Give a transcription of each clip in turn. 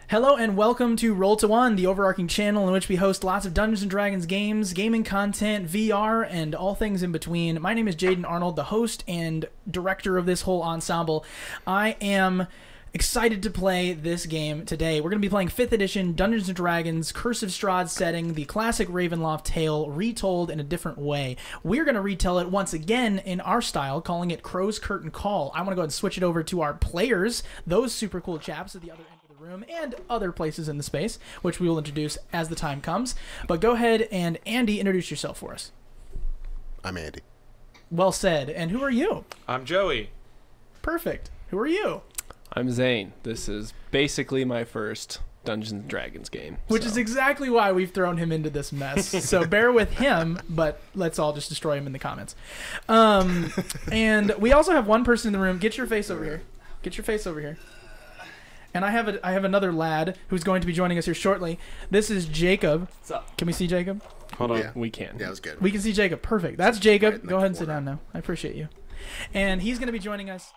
Hello and welcome to Roll to One, the overarching channel in which we host lots of Dungeons & Dragons games, gaming content, VR, and all things in between. My name is Jaden Arnold, the host and director of this whole ensemble. I am excited to play this game today. We're going to be playing 5th edition Dungeons & Dragons Curse of Strahd setting, the classic Ravenloft tale retold in a different way. We're going to retell it once again in our style, calling it Crow's Curtain Call. I want to go ahead and switch it over to our players, those super cool chaps at the other end room and other places in the space, which we will introduce as the time comes. But go ahead and Andy, introduce yourself for us. I'm Andy. Well said. And who are you? I'm Joey. Perfect. Who are you? I'm Zane. This is basically my first Dungeons & Dragons game. Which is exactly why we've thrown him into this mess. So bear with him, but let's all just destroy him in the comments. And we also have one person in the room. Get your face over here. Get your face over here. And I have another lad who's going to be joining us here shortly. This is Jacob. What's up? Can we see Jacob? Hold on. Yeah. We can. Yeah, it was good. We can see Jacob. Perfect. That's Jacob. Right in the Go ahead and sit corner. down now. I appreciate you. And he's going to be joining us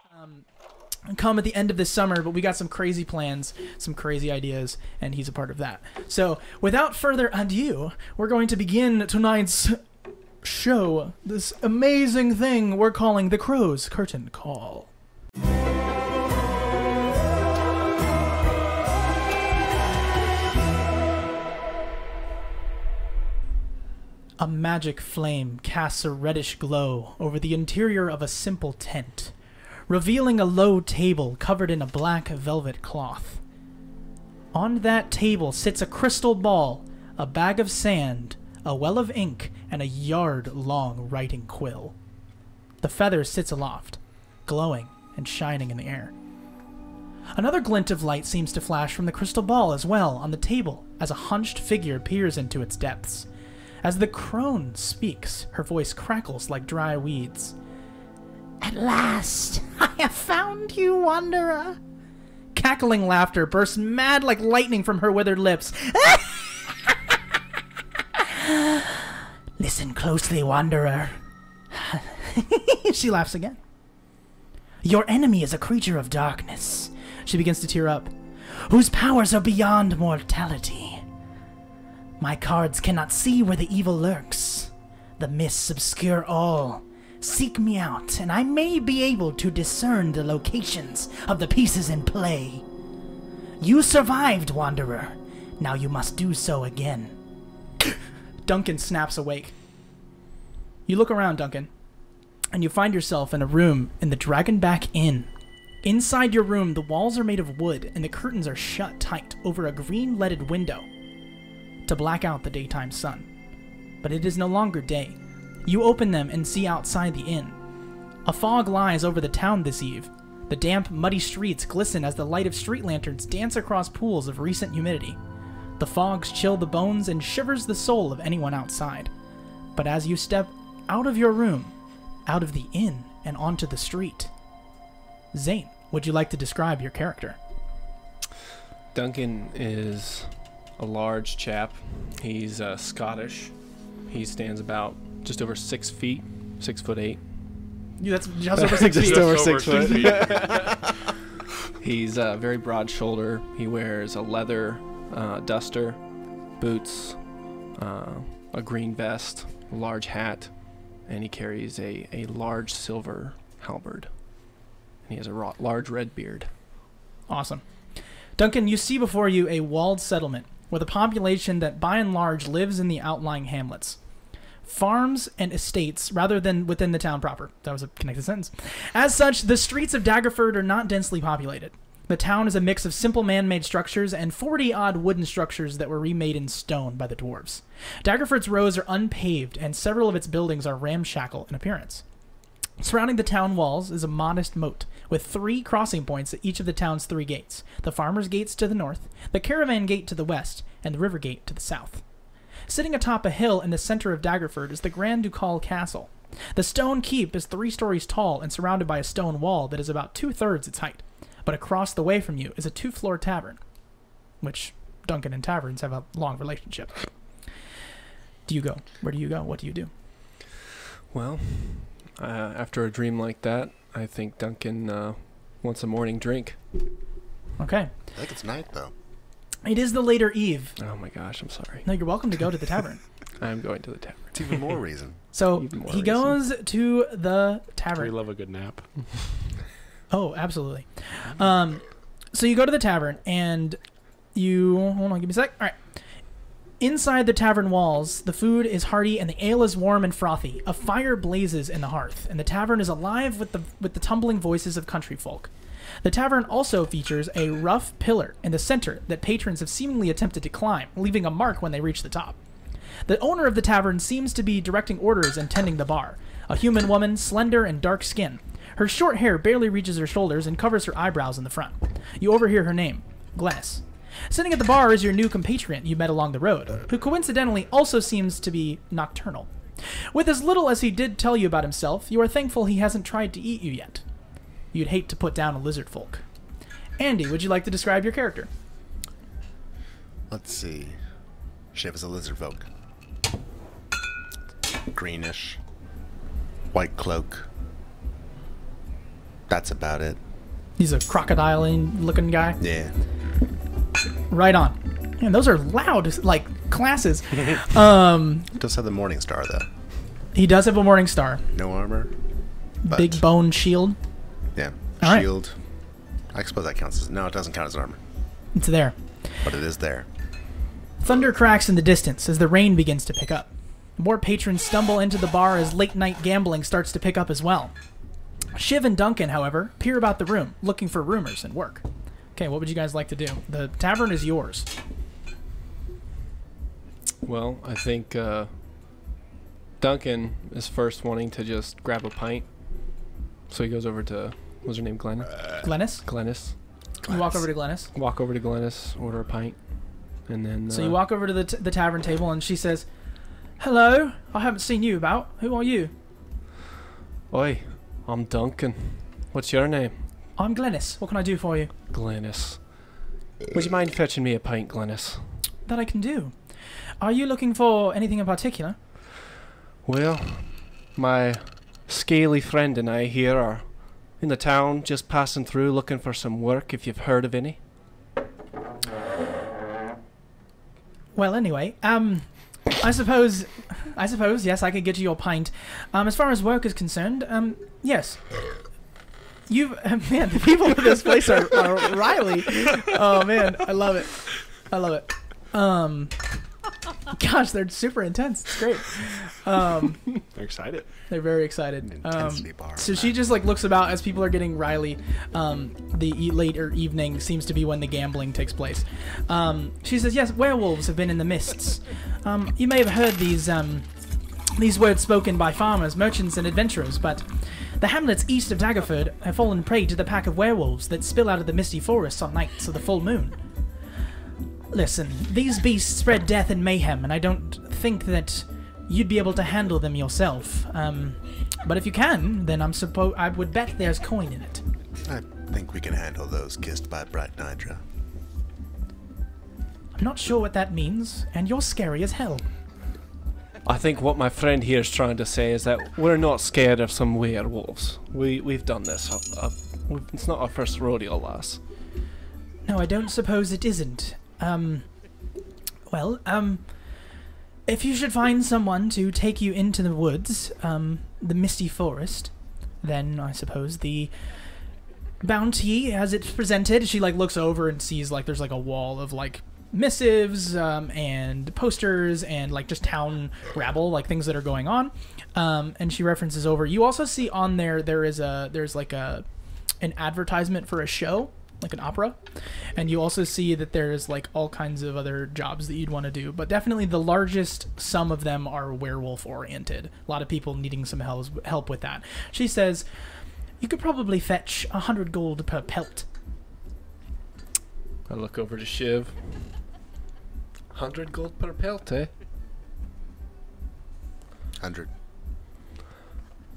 come at the end of this summer, but we got some crazy plans, some crazy ideas, and he's a part of that. So without further ado, we're going to begin tonight's show, this amazing thing we're calling the Crow's Curtain Call. A magic flame casts a reddish glow over the interior of a simple tent, revealing a low table covered in a black velvet cloth. On that table sits a crystal ball, a bag of sand, a well of ink, and a yard-long writing quill. The feather sits aloft, glowing and shining in the air. Another glint of light seems to flash from the crystal ball as well on the table as a hunched figure peers into its depths. As the crone speaks, her voice crackles like dry weeds. "At last, I have found you, wanderer." Cackling laughter bursts mad like lightning from her withered lips. "Listen closely, wanderer." She laughs again. "Your enemy is a creature of darkness." She begins to tear up. "Whose powers are beyond mortality. My cards cannot see where the evil lurks. The mists obscure all. Seek me out, and I may be able to discern the locations of the pieces in play. You survived, Wanderer. Now you must do so again." Duncan snaps awake. You look around, Duncan, and you find yourself in a room in the Dragonback Inn. Inside your room, the walls are made of wood, and the curtains are shut tight over a green-leaded window to black out the daytime sun. But it is no longer day. You open them and see outside the inn. A fog lies over the town this eve. The damp, muddy streets glisten as the light of street lanterns dance across pools of recent humidity. The fogs chill the bones and shivers the soul of anyone outside. But as you step out of your room, out of the inn, and onto the street, Zane, would you like to describe your character? Duncan is a large chap. He's Scottish. He stands about just over 6 feet, 6'8". Yeah, that's just over 6 feet. Just over 6 foot. He's very broad shoulder. He wears a leather duster, boots, a green vest, a large hat, and he carries a large silver halberd. And he has a large red beard. Awesome. Duncan, you see before you a walled settlement with a population that by and large lives in the outlying hamlets. Farms and estates rather than within the town proper. That was a connected sentence. As such, the streets of Daggerford are not densely populated. The town is a mix of simple man-made structures and 40-odd wooden structures that were remade in stone by the dwarves. Daggerford's roads are unpaved, and several of its buildings are ramshackle in appearance. Surrounding the town walls is a modest moat, with 3 crossing points at each of the town's 3 gates. The Farmer's Gates to the north, the Caravan Gate to the west, and the River Gate to the south. Sitting atop a hill in the center of Daggerford is the Grand Ducal Castle. The stone keep is 3 stories tall and surrounded by a stone wall that is about 2/3 its height. But across the way from you is a 2-floor tavern, which Duncan and taverns have a long relationship. Do you go? Where do you go? What do you do? Well, after a dream like that, I think Duncan wants a morning drink. Okay. I think it's night, though. It is the later eve. Oh my gosh, I'm sorry. No, you're welcome to go to the tavern. I'm going to the tavern. It's even more reason. So Even more he reason. goes to the We tavern. love a good nap. Oh, absolutely. So you go to the tavern and you hold on, give me a sec. All right. Inside the tavern walls, the food is hearty and the ale is warm and frothy. A fire blazes in the hearth, and the tavern is alive with the tumbling voices of country folk. The tavern also features a rough pillar in the center that patrons have seemingly attempted to climb, leaving a mark when they reach the top. The owner of the tavern seems to be directing orders and tending the bar. A human woman, slender and dark skin. Her short hair barely reaches her shoulders and covers her eyebrows in the front. You overhear her name, Glennis. Sitting at the bar is your new compatriot you met along the road, who coincidentally also seems to be nocturnal. With as little as he did tell you about himself, you are thankful he hasn't tried to eat you yet. You'd hate to put down a lizard folk. Andy, would you like to describe your character? Let's see. Shiv is a lizard folk. Greenish. White cloak. That's about it. He's a crocodile-looking guy. Yeah. Right on. Man, those are loud, like, classes. Does have the morning star though. He does have a morning star. No armor. But, Big bone shield. Yeah. All right. Shield. I suppose that counts as... No, it doesn't count as armor. It's there. But it is there. Thunder cracks in the distance as the rain begins to pick up. More patrons stumble into the bar as late-night gambling starts to pick up as well. Shiv and Duncan, however, peer about the room, looking for rumors and work. Okay, what would you guys like to do? The tavern is yours. Well, I think Duncan is first wanting to just grab a pint. So he goes over to, what's her name, Glennis? Glennis? Glennis. You walk over to Glennis. Walk over to Glennis, order a pint, and then... So you walk over to the tavern table and she says, "Hello, I haven't seen you about. Who are you?" Oi, I'm Duncan. What's your name? "I'm Glennis. What can I do for you?" Glennis. Would you mind fetching me a pint, Glennis? "That I can do. Are you looking for anything in particular?" Well, my scaly friend and I here are in the town, just passing through looking for some work, if you've heard of any. Well, anyway, I suppose, yes, I could get you your pint. As far as work is concerned, yes. Man, the people in this place are Riley. Oh, man, I love it. I love it. Gosh, they're super intense. It's great. They're excited. They're very excited. Intensity bar. So she just like looks about as people are getting Riley. The later evening seems to be when the gambling takes place. She says, "Yes, werewolves have been in the mists. You may have heard these words spoken by farmers, merchants, and adventurers, but the hamlets east of Daggerford have fallen prey to the pack of werewolves that spill out of the misty forests on nights of the full moon. Listen, these beasts spread death and mayhem, and I don't think that you'd be able to handle them yourself. But if you can, then I would bet there's coin in it." I think we can handle those kissed by Bright Nidra. "I'm not sure what that means, and you're scary as hell." I think what my friend here is trying to say is that we're not scared of some werewolves. We've done this. It's not our first rodeo, lass. "No, I don't suppose it isn't. If you should find someone to take you into the woods, the misty forest, then I suppose the bounty as it's presented," she like looks over and sees like there's like a wall of like missives and posters and like just town rabble, like things that are going on, and she references over. You also see on there's like an advertisement for a show, like an opera, and you also see that there's like all kinds of other jobs that you'd want to do, but definitely the largest sum of them are werewolf oriented. A lot of people needing some help with that. She says, "You could probably fetch 100 gold per pelt." I look over to Shiv. 100 gold per pelt, eh? 100.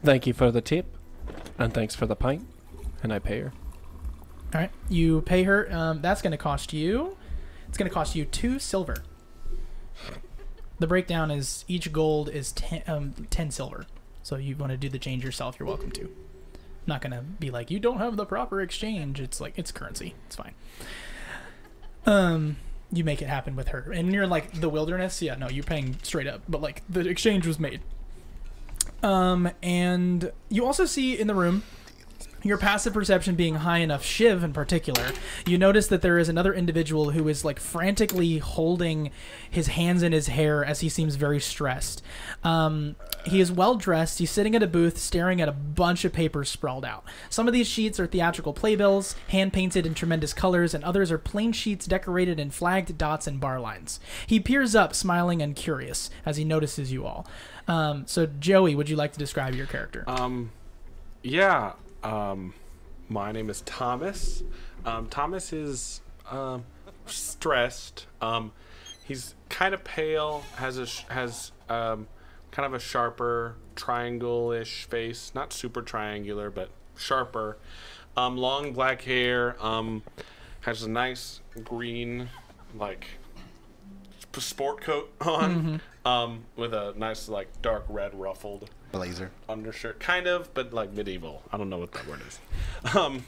Thank you for the tip, and thanks for the pint, and I pay her. All right, you pay her. That's going to cost you. It's going to cost you 2 silver. The breakdown is each gold is 10 silver. So you want to do the change yourself, you're welcome to. I'm not going to be like, you don't have the proper exchange. It's like, it's currency. It's fine. you make it happen with her. And you're in like the wilderness. Yeah, no, you're paying straight up. But like the exchange was made. And you also see in the room, your passive perception being high enough, Shiv in particular, you notice that there is another individual who is like frantically holding his hands in his hair as he seems very stressed. He is well dressed. He's sitting at a booth staring at a bunch of papers sprawled out. Some of these sheets are theatrical playbills, hand painted in tremendous colors, and others are plain sheets decorated in flagged dots and bar lines. He peers up, smiling and curious, as he notices you all. So Joey, would you like to describe your character? Yeah. My name is Thomas. Thomas is stressed. He's kind of pale. Has kind of a sharper triangle-ish face. Not super triangular, but sharper. Long black hair. Has a nice green like sport coat on. With a nice like dark red ruffled Blazer. undershirt, kind of, but like medieval. I don't know what that word is.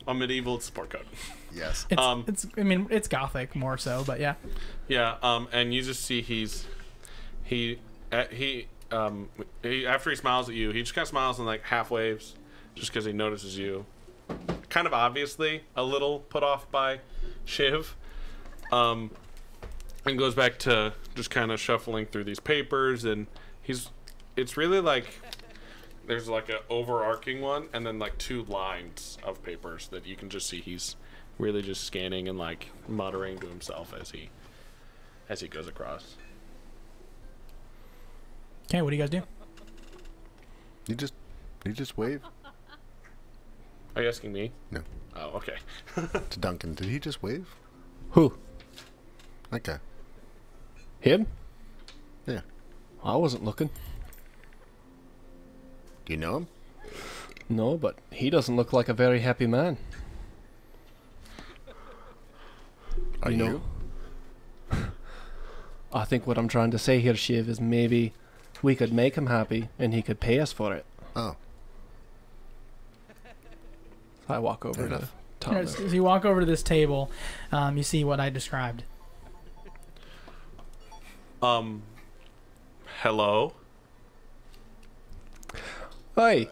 A medieval sport coat. Yes. It's I mean, it's gothic more so, but yeah. Yeah. And you just see he after he smiles at you, he just kind of smiles and like half waves, just because he notices you. Kind of obviously a little put off by Shiv. And goes back to just kind of shuffling through these papers, and it's really like there's like an overarching one and then like two lines of papers that you can just see he's really just scanning and like muttering to himself as he goes across. Okay, what do you guys do? You just wave Are you asking me? No. Oh, okay. to Duncan. Did he just wave? Who? Okay. Him? Yeah. I wasn't looking. Do you know him? No, but he doesn't look like a very happy man. Are You know- I think what I'm trying to say here, Shiv, is maybe we could make him happy and he could pay us for it. Oh. I walk over Fair to enough. Thomas. So you walk over to this table. You see what I described. Hello? Hi,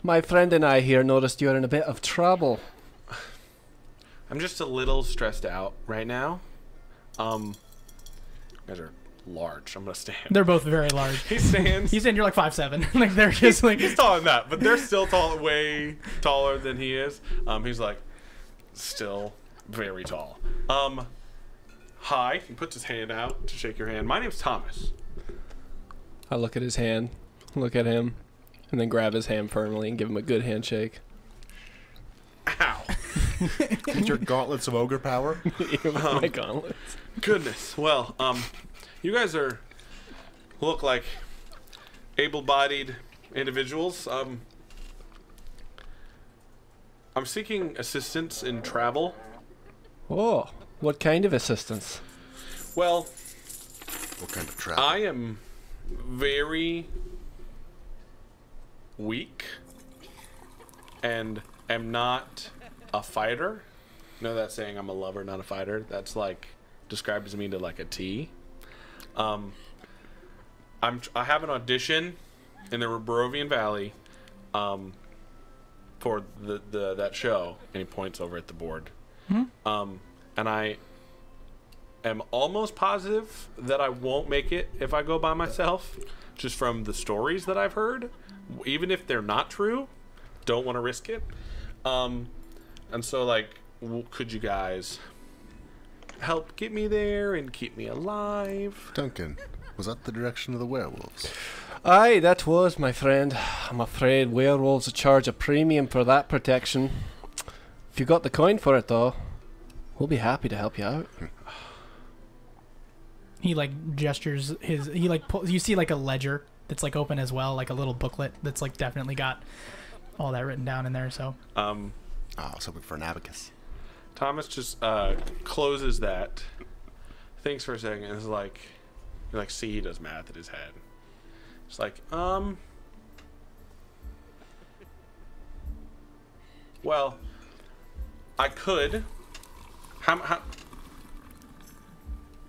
my friend and I here noticed you're in a bit of trouble. I'm just a little stressed out right now. You guys are large. I'm gonna stand. They're both very large. He stands. He's saying you're like 5'7". Like they're just like He's taller than that, but they're still tall, way taller than he is. He's like still very tall. Hi. He puts his hand out to shake your hand. My name's Thomas. I look at his hand, look at him, and then grab his hand firmly and give him a good handshake. Ow. Did your gauntlets of ogre power? My gauntlets. Goodness. Well, you guys look like able-bodied individuals. I'm seeking assistance in travel. Oh, what kind of assistance? Well, What kind of travel? I am very weak and am not a fighter. You know that saying, I'm a lover, not a fighter? That's like describes me to like a T. I have an audition in the Rebrovian Valley for that show, and he points over at the board. And I am almost positive that I won't make it if I go by myself, just from the stories that I've heard. Even if they're not true, don't want to risk it. And so, like, could you guys help get me there and keep me alive? Duncan, was that the direction of the werewolves? Aye, that was, my friend. I'm afraid werewolves charge a premium for that protection. If you got the coin for it, though, we'll be happy to help you out. he like gestures his he like you see like a ledger that's like open as well, like a little booklet that's like definitely got all that written down in there. So Oh, something for an abacus. Thomas just closes that, thinks for a second, and is like, you like see he does math in his head. It's like, well, I could. How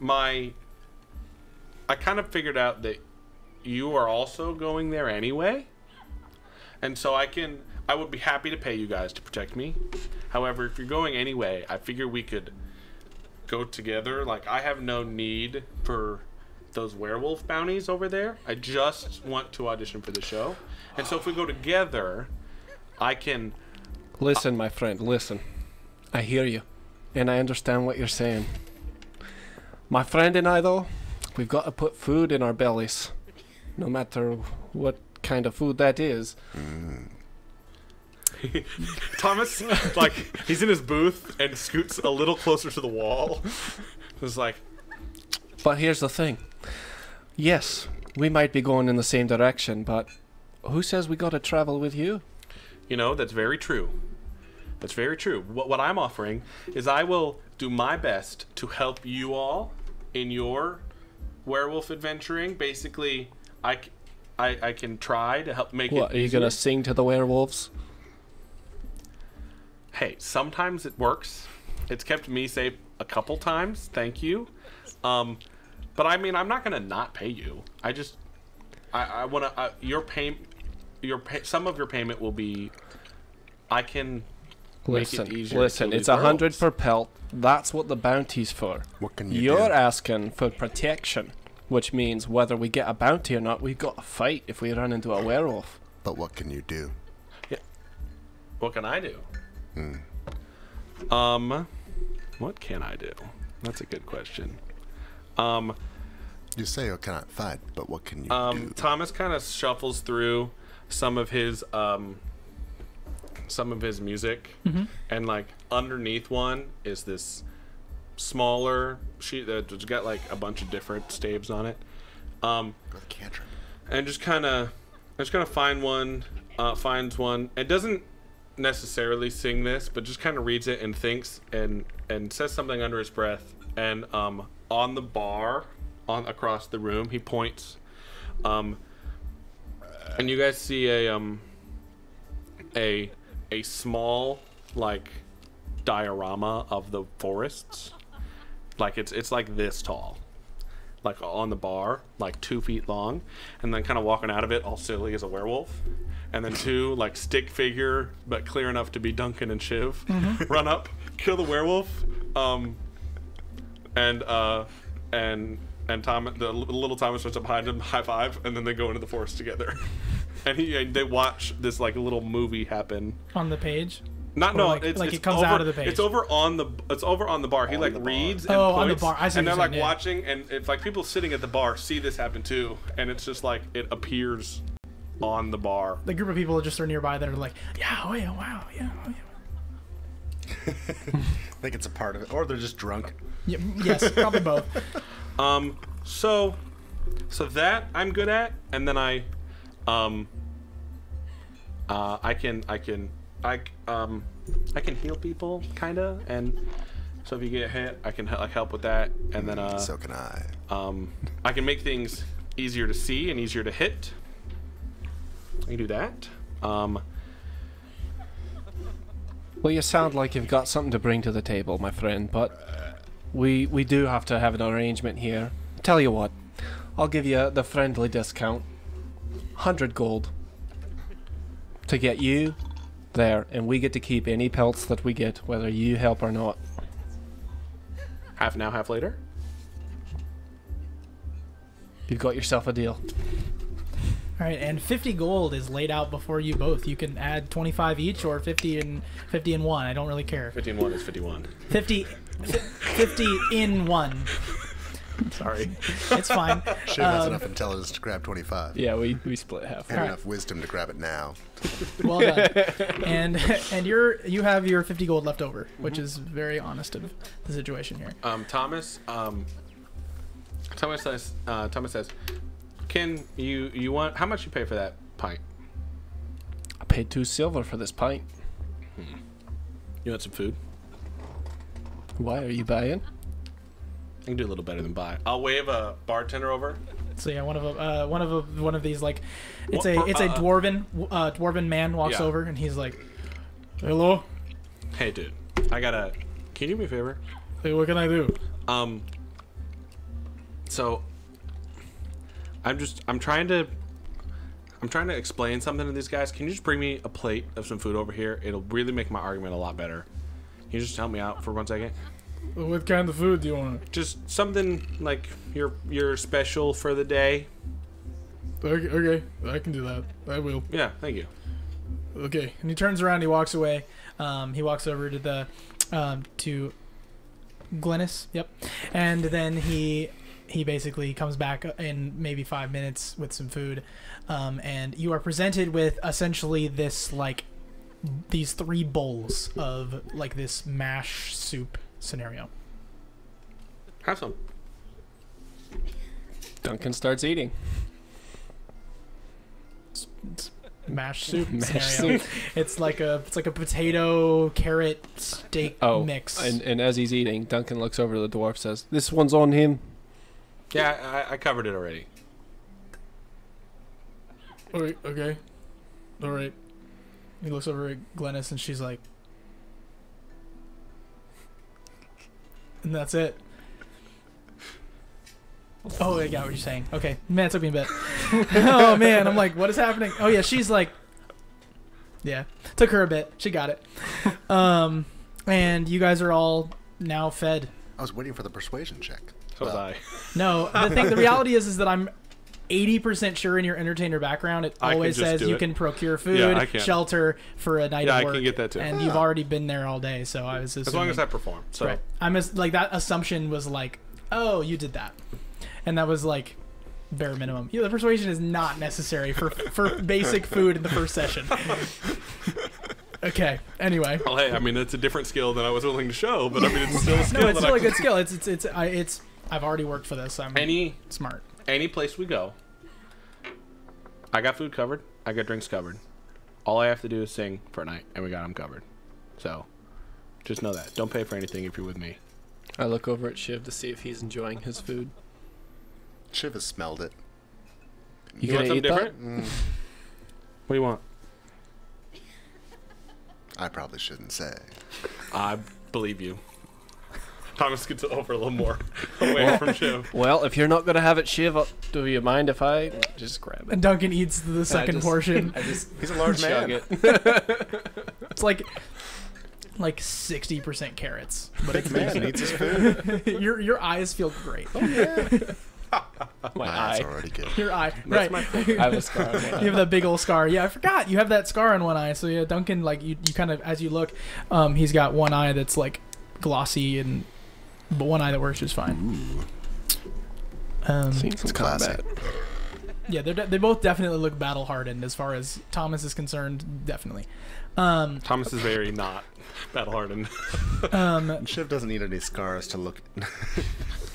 I kind of figured out that you are also going there anyway, and so I would be happy to pay you guys to protect me. However, if you're going anyway, I figure we could go together. Like, I have no need for those werewolf bounties over there. I just want to audition for the show, and so if we go together, I can. Listen, my friend, listen. I hear you, and I understand what you're saying. My friend and I, though, we've got to put food in our bellies, no matter what kind of food that is. Thomas, like, he's in his booth and scoots a little closer to the wall. It's like, But here's the thing. Yes, we might be going in the same direction, but who says we got to travel with you? you know, that's very true. That's very true. What I'm offering is I will do my best to help you all in your werewolf adventuring. Basically, I can try to help make it What, are you easier. going to sing to the werewolves? Hey, sometimes it works. It's kept me safe a couple times. Thank you. But I mean, I'm not gonna not pay you. I want to. Some of your payment will be. I can make it easier. Listen. to It's kill these 100 werewolves. per pelt. That's what the bounty's for. What can you You're do? asking for protection, which means whether we get a bounty or not, we've got to fight if we run into a werewolf. But what can you do? What can I do? What can I do? That's a good question. You say you cannot fight, but what can you do? Thomas kind of shuffles through some of his music, and like underneath one is this smaller sheet that's got like a bunch of different staves on it. Go to the cantrip. And just kind of find one, finds one. It doesn't necessarily sing this, but just kind of reads it and thinks and says something under his breath. And on the bar, across the room, he points, and you guys see a small like diorama of the forests. Like it's like this tall, like on the bar, like 2 feet long, and then kind of walking out of it all silly as a werewolf, and then two like stick figure but clear enough to be Duncan and Shiv run up, kill the werewolf, and Tom, the little Thomas starts up behind him, high five, and then they go into the forest together, and they watch this like little movie happen. On the page? Not Or no, like- it's like it's it comes over, out of the page? It's over on the bar. He like the bar. reads and Oh, points, on the bar. I see and what they're you're like saying, yeah. watching, and it's like people sitting at the bar see this happen too, and it's just like it appears on the bar. The group of people just are nearby that are like, yeah, oh yeah, wow, yeah, oh yeah. I think it's a part of it, or they're just drunk. Yeah, yes, probably both. So that I'm good at, and then I can heal people kinda, and so if you get hit, I can help with that, and then So can I. I can make things easier to see and easier to hit. I can do that. Well, you sound like you've got something to bring to the table, my friend, but we do have to have an arrangement here. Tell you what, I'll give you the friendly discount. 100 gold. To get you there, and we get to keep any pelts that we get, whether you help or not. Half now, half later. You've got yourself a deal. All right, and 50 gold is laid out before you both. You can add 25 each or 50 and 1. I don't really care. 51 is 51. 50 in 1. Sorry. It's fine. Shiv has enough intelligence to grab 25. Yeah, we split half. And enough wisdom to grab it now. Well done. And you have your 50 gold left over, which is very honest of the situation here. Thomas says, can you want, how much you pay for that pint? I paid 2 silver for this pint. You want some food? Why are you buying? I can do a little better than buy. I'll wave a bartender over. So yeah, one of these like, it's What- a dwarven man walks Yeah. over and he's like, hello, Hey, dude, can you do me a favor? hey, what can I do? So I'm trying to explain something to these guys. Can you just bring me a plate of some food over here? It'll really make my argument a lot better. Can you just help me out for 1 second? What kind of food do you want? Just something like your special for the day. Okay, I can do that. I will. Yeah, thank you. Okay, and he turns around. He walks away. He walks over to the to Glennis. Yep, and then he basically comes back in maybe 5 minutes with some food, and you are presented with essentially this like these 3 bowls of like this mash soup scenario. Have some. Duncan starts eating. Mash soup Mash scenario. soup. It's like a potato carrot steak mix. And as he's eating, Duncan looks over to the dwarf, says, "This one's on him." Yeah, I covered it already. Okay. All right. He looks over at Glennis and she's like, and that's it. Oh, I got what you're saying. Okay. Man, it took me a bit. Oh, man. I'm like, what is happening? Oh, yeah. She's like, yeah. Took her a bit. She got it. And you guys are all now fed. I was waiting for the persuasion check. So was I. No, the reality is that I'm 80% sure in your entertainer background, it always says you can procure food, shelter for a night of work. Yeah, I can get that too. And you've already been there all day, so I was assuming. As long as I perform. So. Right. I'm like, that assumption was like, oh, you did that. And that was like bare minimum. The persuasion is not necessary for basic food in the first session. Okay. Anyway. Well, hey, I mean, it's a different skill than I was willing to show, but I mean, it's still a skill. No, it's still a good skill. It's. I've already worked for this. I'm smart. Any place we go, I got food covered. I got drinks covered. All I have to do is sing for a night, and we got them covered. So, just know that. Don't pay for anything if you're with me. I look over at Shiv to see if he's enjoying his food. Shiv has smelled it. You want something different? What do you want? I probably shouldn't say. I believe you. Thomas gets over a little more away from Shiv. Well, if you're not going to have it, Shiv, do you mind if I just grab it? And Duncan eats the second portion. He's a large man. It's like 60% carrots. But Big man eats his food. Your eyes feel great. Oh, yeah. My eye's eye. already good. Your eye. That's right. I have a scar on one eye. You have that big old scar. Yeah, I forgot. You have that scar on one eye. So yeah, Duncan, like you kind of, as you look, he's got one eye that's like glossy but one eye that works just fine. Seen some combat. Yeah, they both definitely look battle hardened as far as Thomas is concerned. Definitely. Thomas is very not battle hardened. Shiv doesn't need any scars to look. I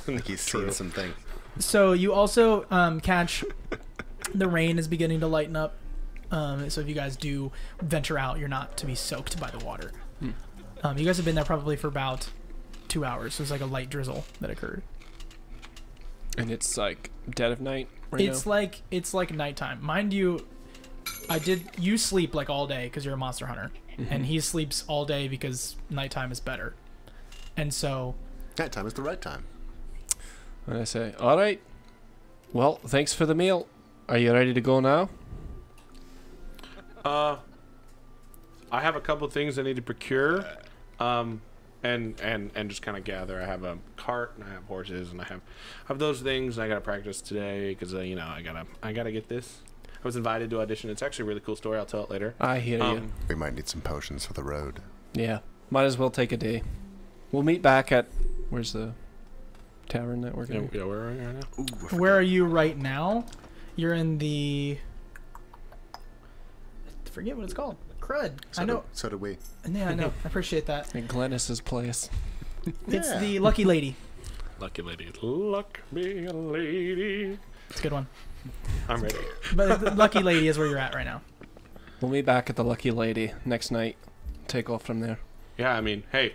think he's seen some things. So you also catch the rain is beginning to lighten up. So if you guys do venture out, you're not to be soaked by the water. You guys have been there probably for about 2 hours. So it's like a light drizzle that occurred. And it's like dead of night right it's now? It's like nighttime. Mind you, you sleep like all day because you're a monster hunter. And he sleeps all day because nighttime is better. And so Nighttime is the right time. And I say, all right. Well, thanks for the meal. Are you ready to go now? I have a couple of things I need to procure. And just kind of gather. I have a cart and I have horses and I have those things. And I got to practice today because I gotta get this. I was invited to audition. It's actually a really cool story. I'll tell it later. I hear you. We might need some potions for the road. Yeah, might as well take a day. We'll meet back at where's the tavern that we're going? Yeah, where are you right now? Ooh, where are you right now? You're in the. I forget what it's called. Crud. I know. So do we. Yeah, I know. I appreciate that. At Glennis's place. It's the Lucky Lady. Lucky lady. Luck me a lady. It's a good one. I'm ready. But the Lucky Lady is where you're at right now. We'll meet back at the Lucky Lady next night. Take off from there. Yeah, I mean, hey,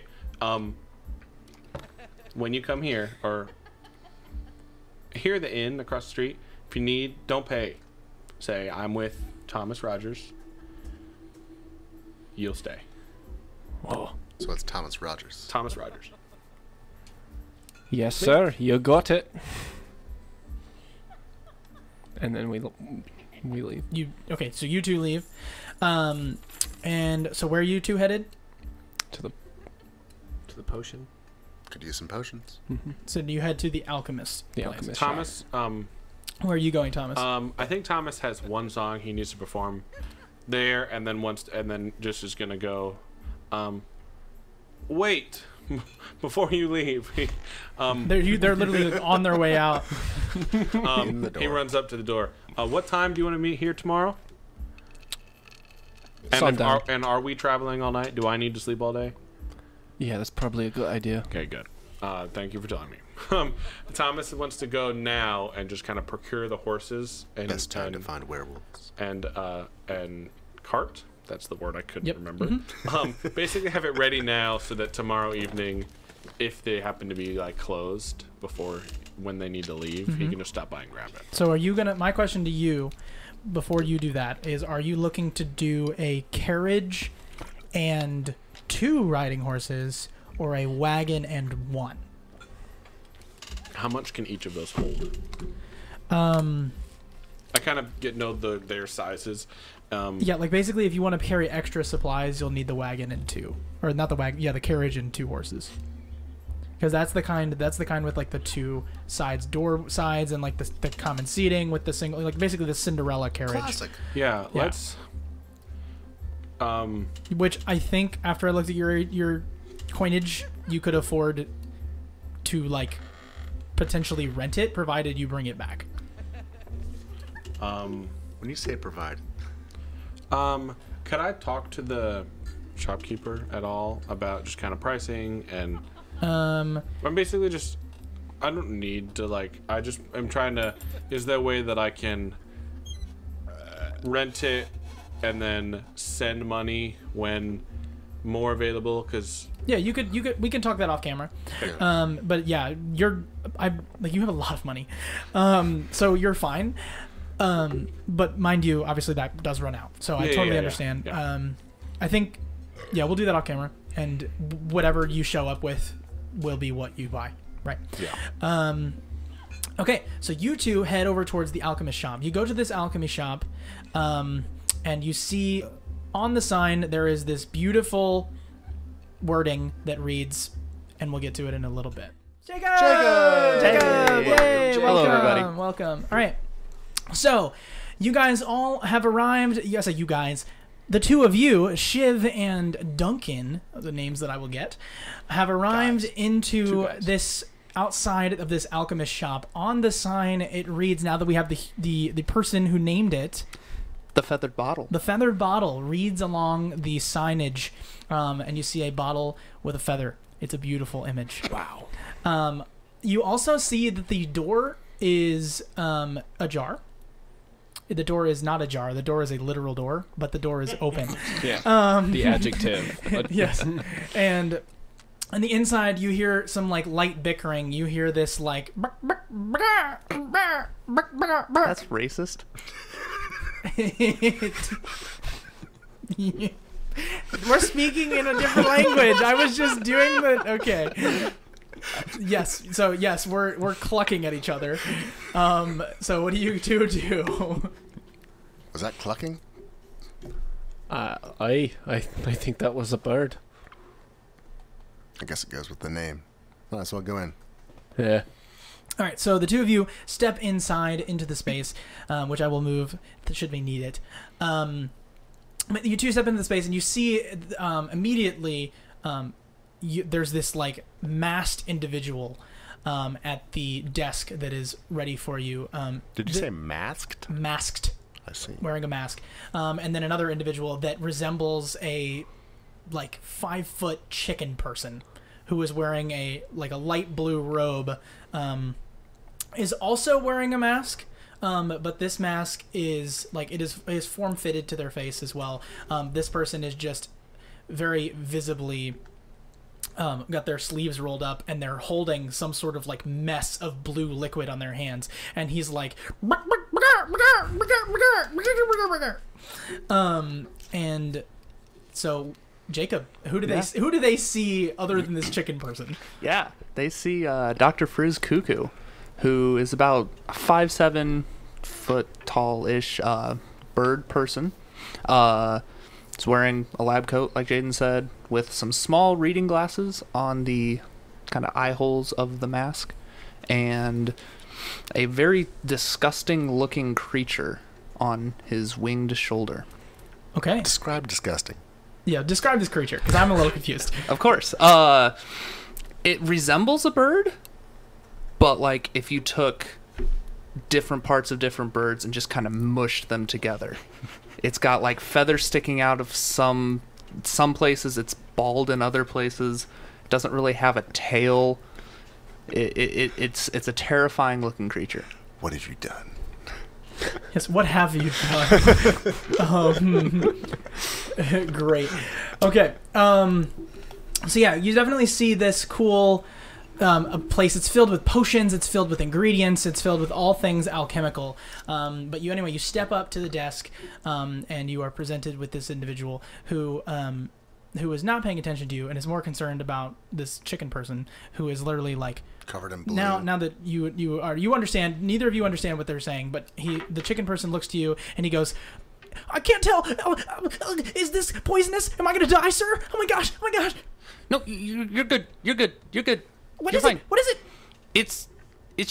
when you come here, or here at the inn across the street, if you need, don't pay. Say, I'm with Thomas Rogers. You'll stay. Whoa. So it's Thomas Rogers. Thomas Rogers. Yes, sir. You got it. and then we leave. Okay, so you two leave. And so where are you two headed? To the potion. Could use some potions. So you head to the alchemist. The place. alchemist. Thomas, Where are you going, Thomas? I think Thomas has one song he needs to perform there, and then just is gonna go. Wait, before you leave. They're literally like, on their way out. In the door. He runs up to the door. What time do you want to meet here tomorrow? Sundown. And are we traveling all night? Do I need to sleep all day? Yeah, that's probably a good idea. Okay, good. Thank you for telling me. Thomas wants to go now and just kind of procure the horses and Best time to find werewolves. and cart. That's the word I couldn't remember. Mm-hmm. Basically, have it ready now so that tomorrow evening, if they happen to be like closed before when they need to leave, he can just stop by and grab it. So are you gonna? My question to you, before you do that, is: are you looking to do a carriage and 2 riding horses, or a wagon and 1? How much can each of those hold? I kind of know their sizes. Yeah, like basically, if you want to carry extra supplies, you'll need the wagon and 2, or not the wagon. Yeah, the carriage and 2 horses. Because that's the kind with like the 2 sides, door sides, and like the common seating with the single, like basically the Cinderella carriage. Classic. Yeah, Yeah. let's. Which I think after I looked at your coinage, you could afford to like potentially rent it, provided you bring it back. When you say provide, Could I talk to the shopkeeper at all about just kind of pricing and? I'm basically just. I don't need to like. I'm trying to. Is there a way that I can rent it and then send money when more available? Because Yeah, you could. We can talk that off camera. But yeah, you have a lot of money, so you're fine. But mind you, obviously that does run out. So I totally understand. Yeah. I think, yeah, we'll do that off camera, and whatever you show up with will be what you buy, right? Yeah. Okay, so you two head over towards the alchemist shop. You go to this alchemy shop, and you see on the sign there is this beautiful wording that reads, and we'll get to it in a little bit. Jacob! Jacob! Yay! Hello, Welcome! everybody. Welcome. All right. So, you guys all have arrived. Yes, you guys. The 2 of you, Shiv and Duncan, the names that I will get, have arrived into this outside of this alchemist shop. On the sign, it reads, now that we have the person who named it, The feathered bottle. the feathered bottle reads along the signage, and you see a bottle with a feather. It's a beautiful image. Wow. You also see that the door is ajar. The door is not ajar. The door is a literal door, but the door is open. Yeah. The adjective. Yes. And on the inside, you hear some like light bickering. You hear this like. That's racist. We're speaking in a different language. I was just doing the okay. Yes. So yes, we're clucking at each other. So what do you two do? was that clucking? I think that was a bird. I guess it goes with the name. Might as well go in. Yeah. All right, so the 2 of you step inside into the space, which I will move should we need it. But you 2 step into the space, and you see immediately there's this like masked individual at the desk that is ready for you. Did you say masked? Masked, I see. wearing a mask, and then another individual that resembles a like 5-foot chicken person who is wearing a light blue robe, is also wearing a mask. But this mask is like it is form fitted to their face as well. This person is just very visibly got their sleeves rolled up, and they're holding some sort of like mess of blue liquid on their hands, and he's like and so Jacob, who do they see other than this chicken person? Yeah, they see Dr. Frizz Cuckoo, who is about 5'7", foot tall-ish bird person. It's wearing a lab coat, like Jaden said, with some small reading glasses on the kind of eye holes of the mask, and a very disgusting-looking creature on his winged shoulder. Okay. Describe disgusting. Yeah, describe this creature, because I'm a little confused. Of course. It resembles a bird, but like if you took different parts of different birds and just kind of mushed them together. It's got like feathers sticking out of some places. It's bald in other places. It doesn't really have a tail. It's a terrifying looking creature. What have you done? Yes, what have you done? Great. Okay. So yeah, you definitely see this cool a place. It's filled with potions. It's filled with ingredients. It's filled with all things alchemical. But you step up to the desk, and you are presented with this individual who is not paying attention to you and is more concerned about this chicken person who is literally like Covered in blue. Now that you understand, neither of you understand what they're saying, but the chicken person looks to you and he goes, "I can't tell. Is this poisonous? Am I gonna die, sir? Oh my gosh! Oh my gosh!" No, you're good. You're good. You're good. What You're is fine. it? What is it? It's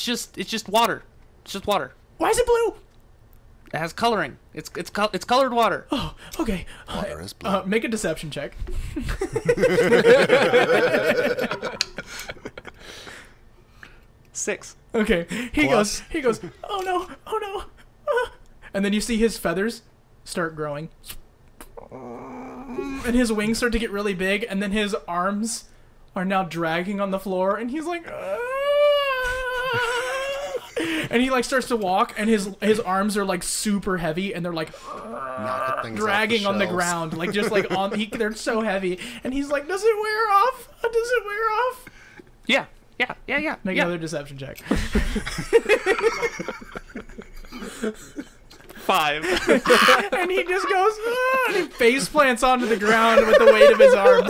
just water. It's just water. Why is it blue? It has coloring. It's colored water. Oh, okay. Water is blue. Make a deception check. 6. Okay. He Plus. goes. Oh no. And then you see his feathers start growing, and his wings start to get really big, and then his arms are now dragging on the floor, and he's like, and he like starts to walk, and his arms are like super heavy, and they're like Knocking things off dragging on the shelves. ground, like just like they're so heavy, and he's like, "Does it wear off? Does it wear off?" Yeah. Make another deception check. 5. And he just goes, and he face plants onto the ground with the weight of his arms.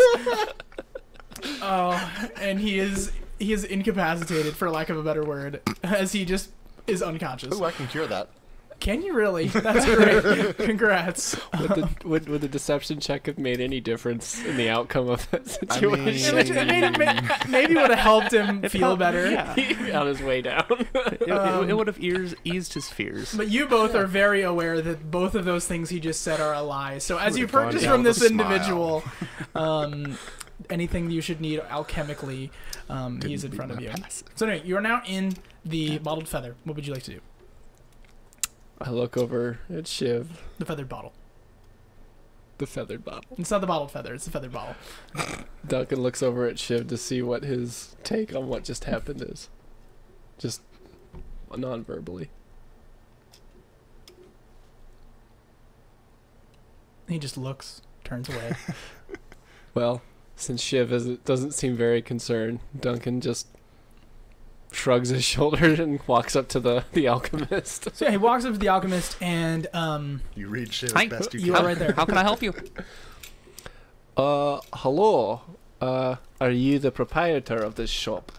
Oh, and he is incapacitated, for lack of a better word, as he just is unconscious. Ooh, I can cure that. Can you really? That's great. Congrats. Would the deception check have made any difference in the outcome of that I mean- situation? Maybe would have helped him feel better. On his way down. It would have eased his fears. But you both are very aware that both of those things he just said are a lie. So as you Would've gone purchase down from with this a smile. individual, anything you should need alchemically, he's in front of you. So anyway, you are now in the bottled feather. What would you like to do? I look over at Shiv, The feathered bottle. the feathered bottle. It's not the bottled feather. It's the feathered bottle. Duncan looks over at Shiv to see what his take on what just happened is. Just non-verbally. He just looks, turns away. Well, since Shiv doesn't seem very concerned, Duncan just shrugs his shoulders and walks up to the alchemist. So yeah, he walks up to the alchemist, and You read shit Hi. as best you You can. are right there. How can I help you? Hello. Are you the proprietor of this shop?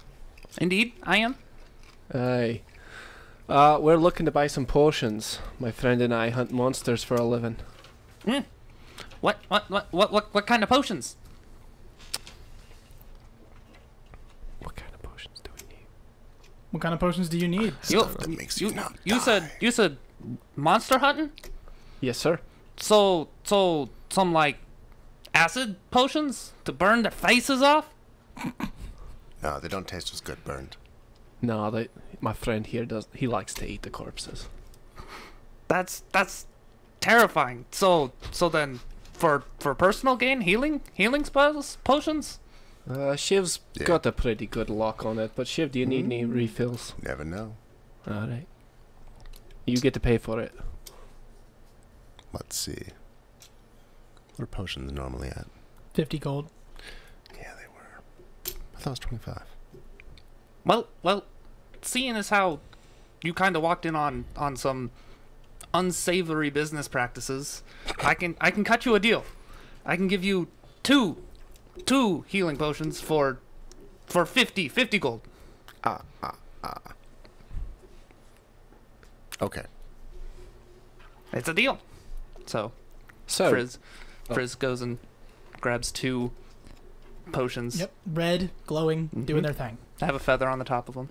Indeed, I am. Aye. We're looking to buy some potions. My friend and I hunt monsters for a living. What kind of potions? What kind of potions do we need? What kind of potions do you need? Stuff that makes you not you said monster hunting? Yes, sir. So some like acid potions to burn their faces off? No, they don't taste as good burned. No, my friend here he likes to eat the corpses. That's terrifying. So then for personal gain, healing spells, potions? Shiv's Yeah. got a pretty good lock on it, but Shiv, do you need any refills? Never know. Alright. You get to pay for it. Let's see. What are potions normally at? 50 gold. Yeah, they were. I thought it was 25. Well, seeing as how you kind of walked in on some unsavory business practices, I can cut you a deal. I can give you two healing potions for 50 gold. Okay. It's a deal. So Frizz goes and grabs 2 potions. Yep. Red, glowing, doing their thing. I have a feather on the top of them,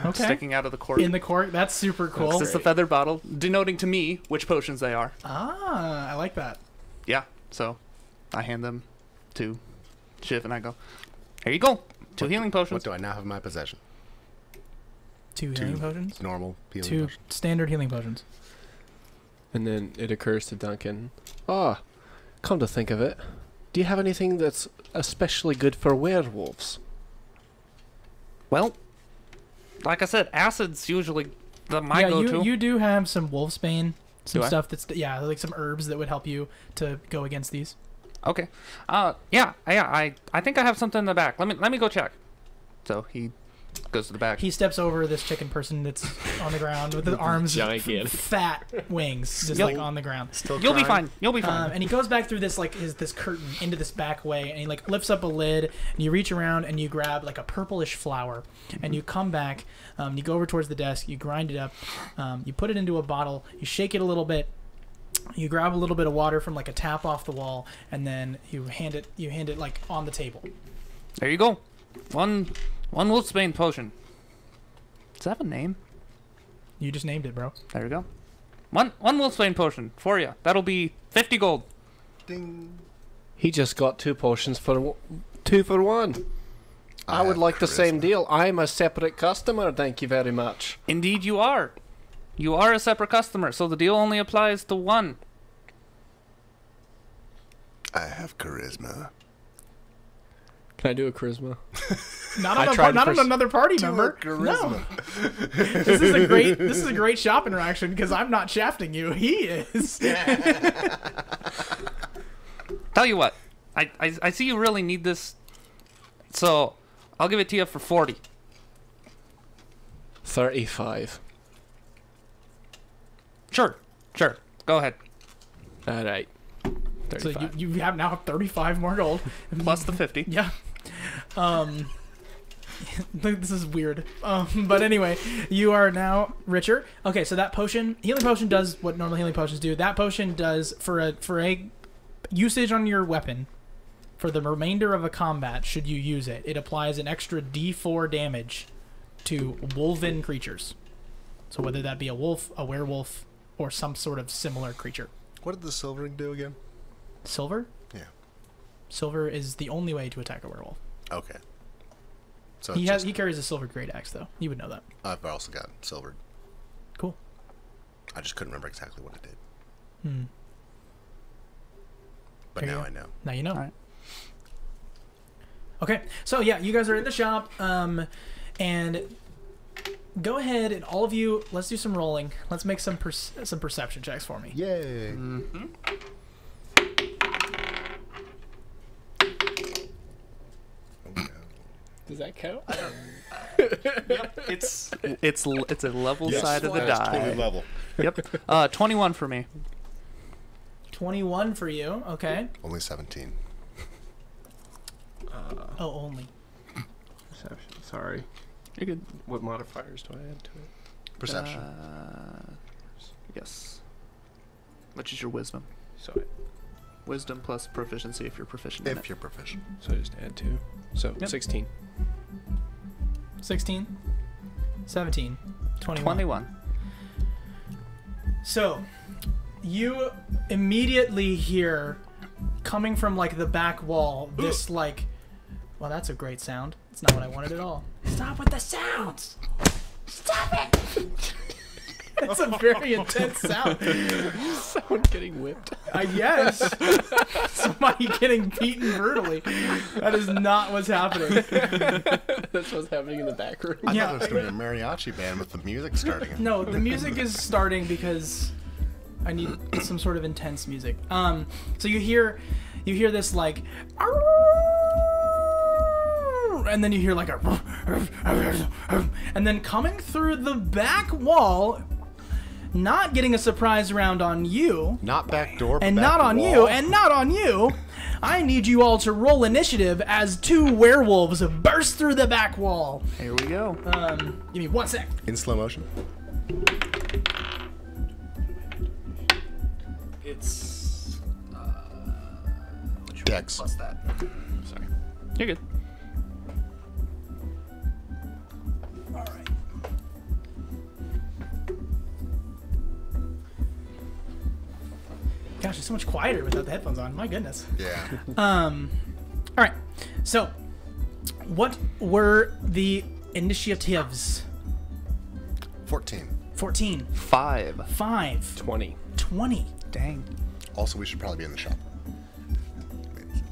Okay. sticking out of the cork. In the cork. That's super cool. This is the feather bottle, denoting to me which potions they are. Ah, I like that. Yeah. So I hand them to Shiv, and I go, "Here you go. 2 healing What potions." do I now have in my possession? 2 healing potions. Normal healing 2 potions. standard healing potions. And then it occurs to Duncan, come to think of it, do you have anything that's especially good for werewolves? Well, like I said, acid's usually my Yeah, go-to. you do have some wolfsbane, some Do I? stuff that's like some herbs that would help you to go against these. Okay. Yeah. I think I have something in the back. Let me go check. So he goes to the back. He steps over this chicken person that's on the ground with the arms, Gigantic. fat wings, just Yep. like on the ground. Still You'll be crying? fine. You'll be fine. And he goes back through this this curtain into this back way, and he like lifts up a lid, and you reach around and you grab like a purplish flower, and you come back, you go over towards the desk, you grind it up, you put it into a bottle, you shake it a little bit, you grab a little bit of water from like a tap off the wall, and then you hand it like on the table. There you go. One wolfsbane potion. Does that have a name? You just named it, bro. There you go. One wolfsbane potion for you. That'll be 50 gold. Ding. He just got 2 potions for 2 for 1. I would have like the same charisma. deal. I'm a separate customer, thank you very much. Indeed, you are. You are a separate customer, so the deal only applies to one. I have charisma. Can I do a charisma? Not I on, tried not to on another party member. charisma. No. This is a great shop interaction because I'm not shafting you. He is. Tell you what, I see you really need this, so I'll give it to you for 40. 35. Sure. Go ahead. Alright. So 35. you have now 35 more gold. Plus the 50. Yeah. This is weird. But anyway, you are now richer. Okay, so that healing potion does what normal healing potions do. That potion does for a usage on your weapon for the remainder of a combat. Should you use it, it applies an extra D4 damage to wolven creatures. So whether that be a wolf, a werewolf, or some sort of similar creature. What did the silvering do again? Silver? Yeah. Silver is the only way to attack a werewolf. Okay. So He it's just, he carries a silver great axe though. You would know that. I've also got silvered. Cool. I just couldn't remember exactly what it did. Hmm. But There you now go. I know. Now you know. All right. Okay, so yeah, you guys are in the shop, and go ahead and all of you, let's do some rolling. Let's make some perception checks for me. Yay! Does that count? It's a level Yes, side of the that's die. totally level. Yep. 21 for me. 21 for you. Okay. Only 17. Oh, only. Perception. Sorry. You're good. What modifiers do I add to it? Perception. Yes. Which is your wisdom. So Wisdom plus proficiency if you're proficient in if it. you're proficient. I just add 2. So Yep. 16. 16, 17, 21. 21. So, you immediately hear, coming from like the back wall, this like, well, that's a great sound. It's not what I wanted at all. Stop with the sounds! Stop it! It's a very intense sound. Someone getting whipped. Yes. Somebody getting beaten brutally. That is not what's happening. That's what's happening in the back room. I Yeah. thought it was going to be a mariachi band with the music starting. No, the music is starting because I need some sort of intense music. So you hear this like, and then you hear like a, and then coming through the back wall, not getting a surprise round on you, Not back door, but and back not on wall. you, and not on you. I need you all to roll initiative as 2 werewolves burst through the back wall. Here we go. Give me 1 sec. In slow motion. It's Dex. plus that. Sorry. You're good. All right. Gosh, it's so much quieter without the headphones on. My goodness. Yeah. All right. So, what were the initiatives? 14. 14, 5. 5, 20. 20. Dang. Also, we should probably be in the shop.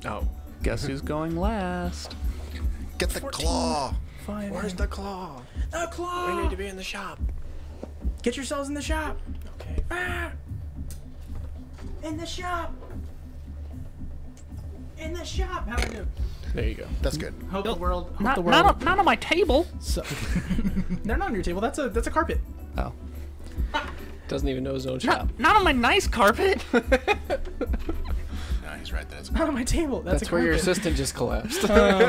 Oh. Guess who's going last? Get the 14. claw. 5. Where's the claw? the claw? We need to be in the shop. Get yourselves in the shop. Okay. Ah! In the shop. In the shop. How do I do? There you go. That's good. Hope the world. Hope Not, the world. not on my table. So, they're not on your table. That's a carpet. Oh. Doesn't even know his own shop. Not on my nice carpet. No, he's right. That's Not on my table. That's a Where your carpet. assistant just collapsed. No,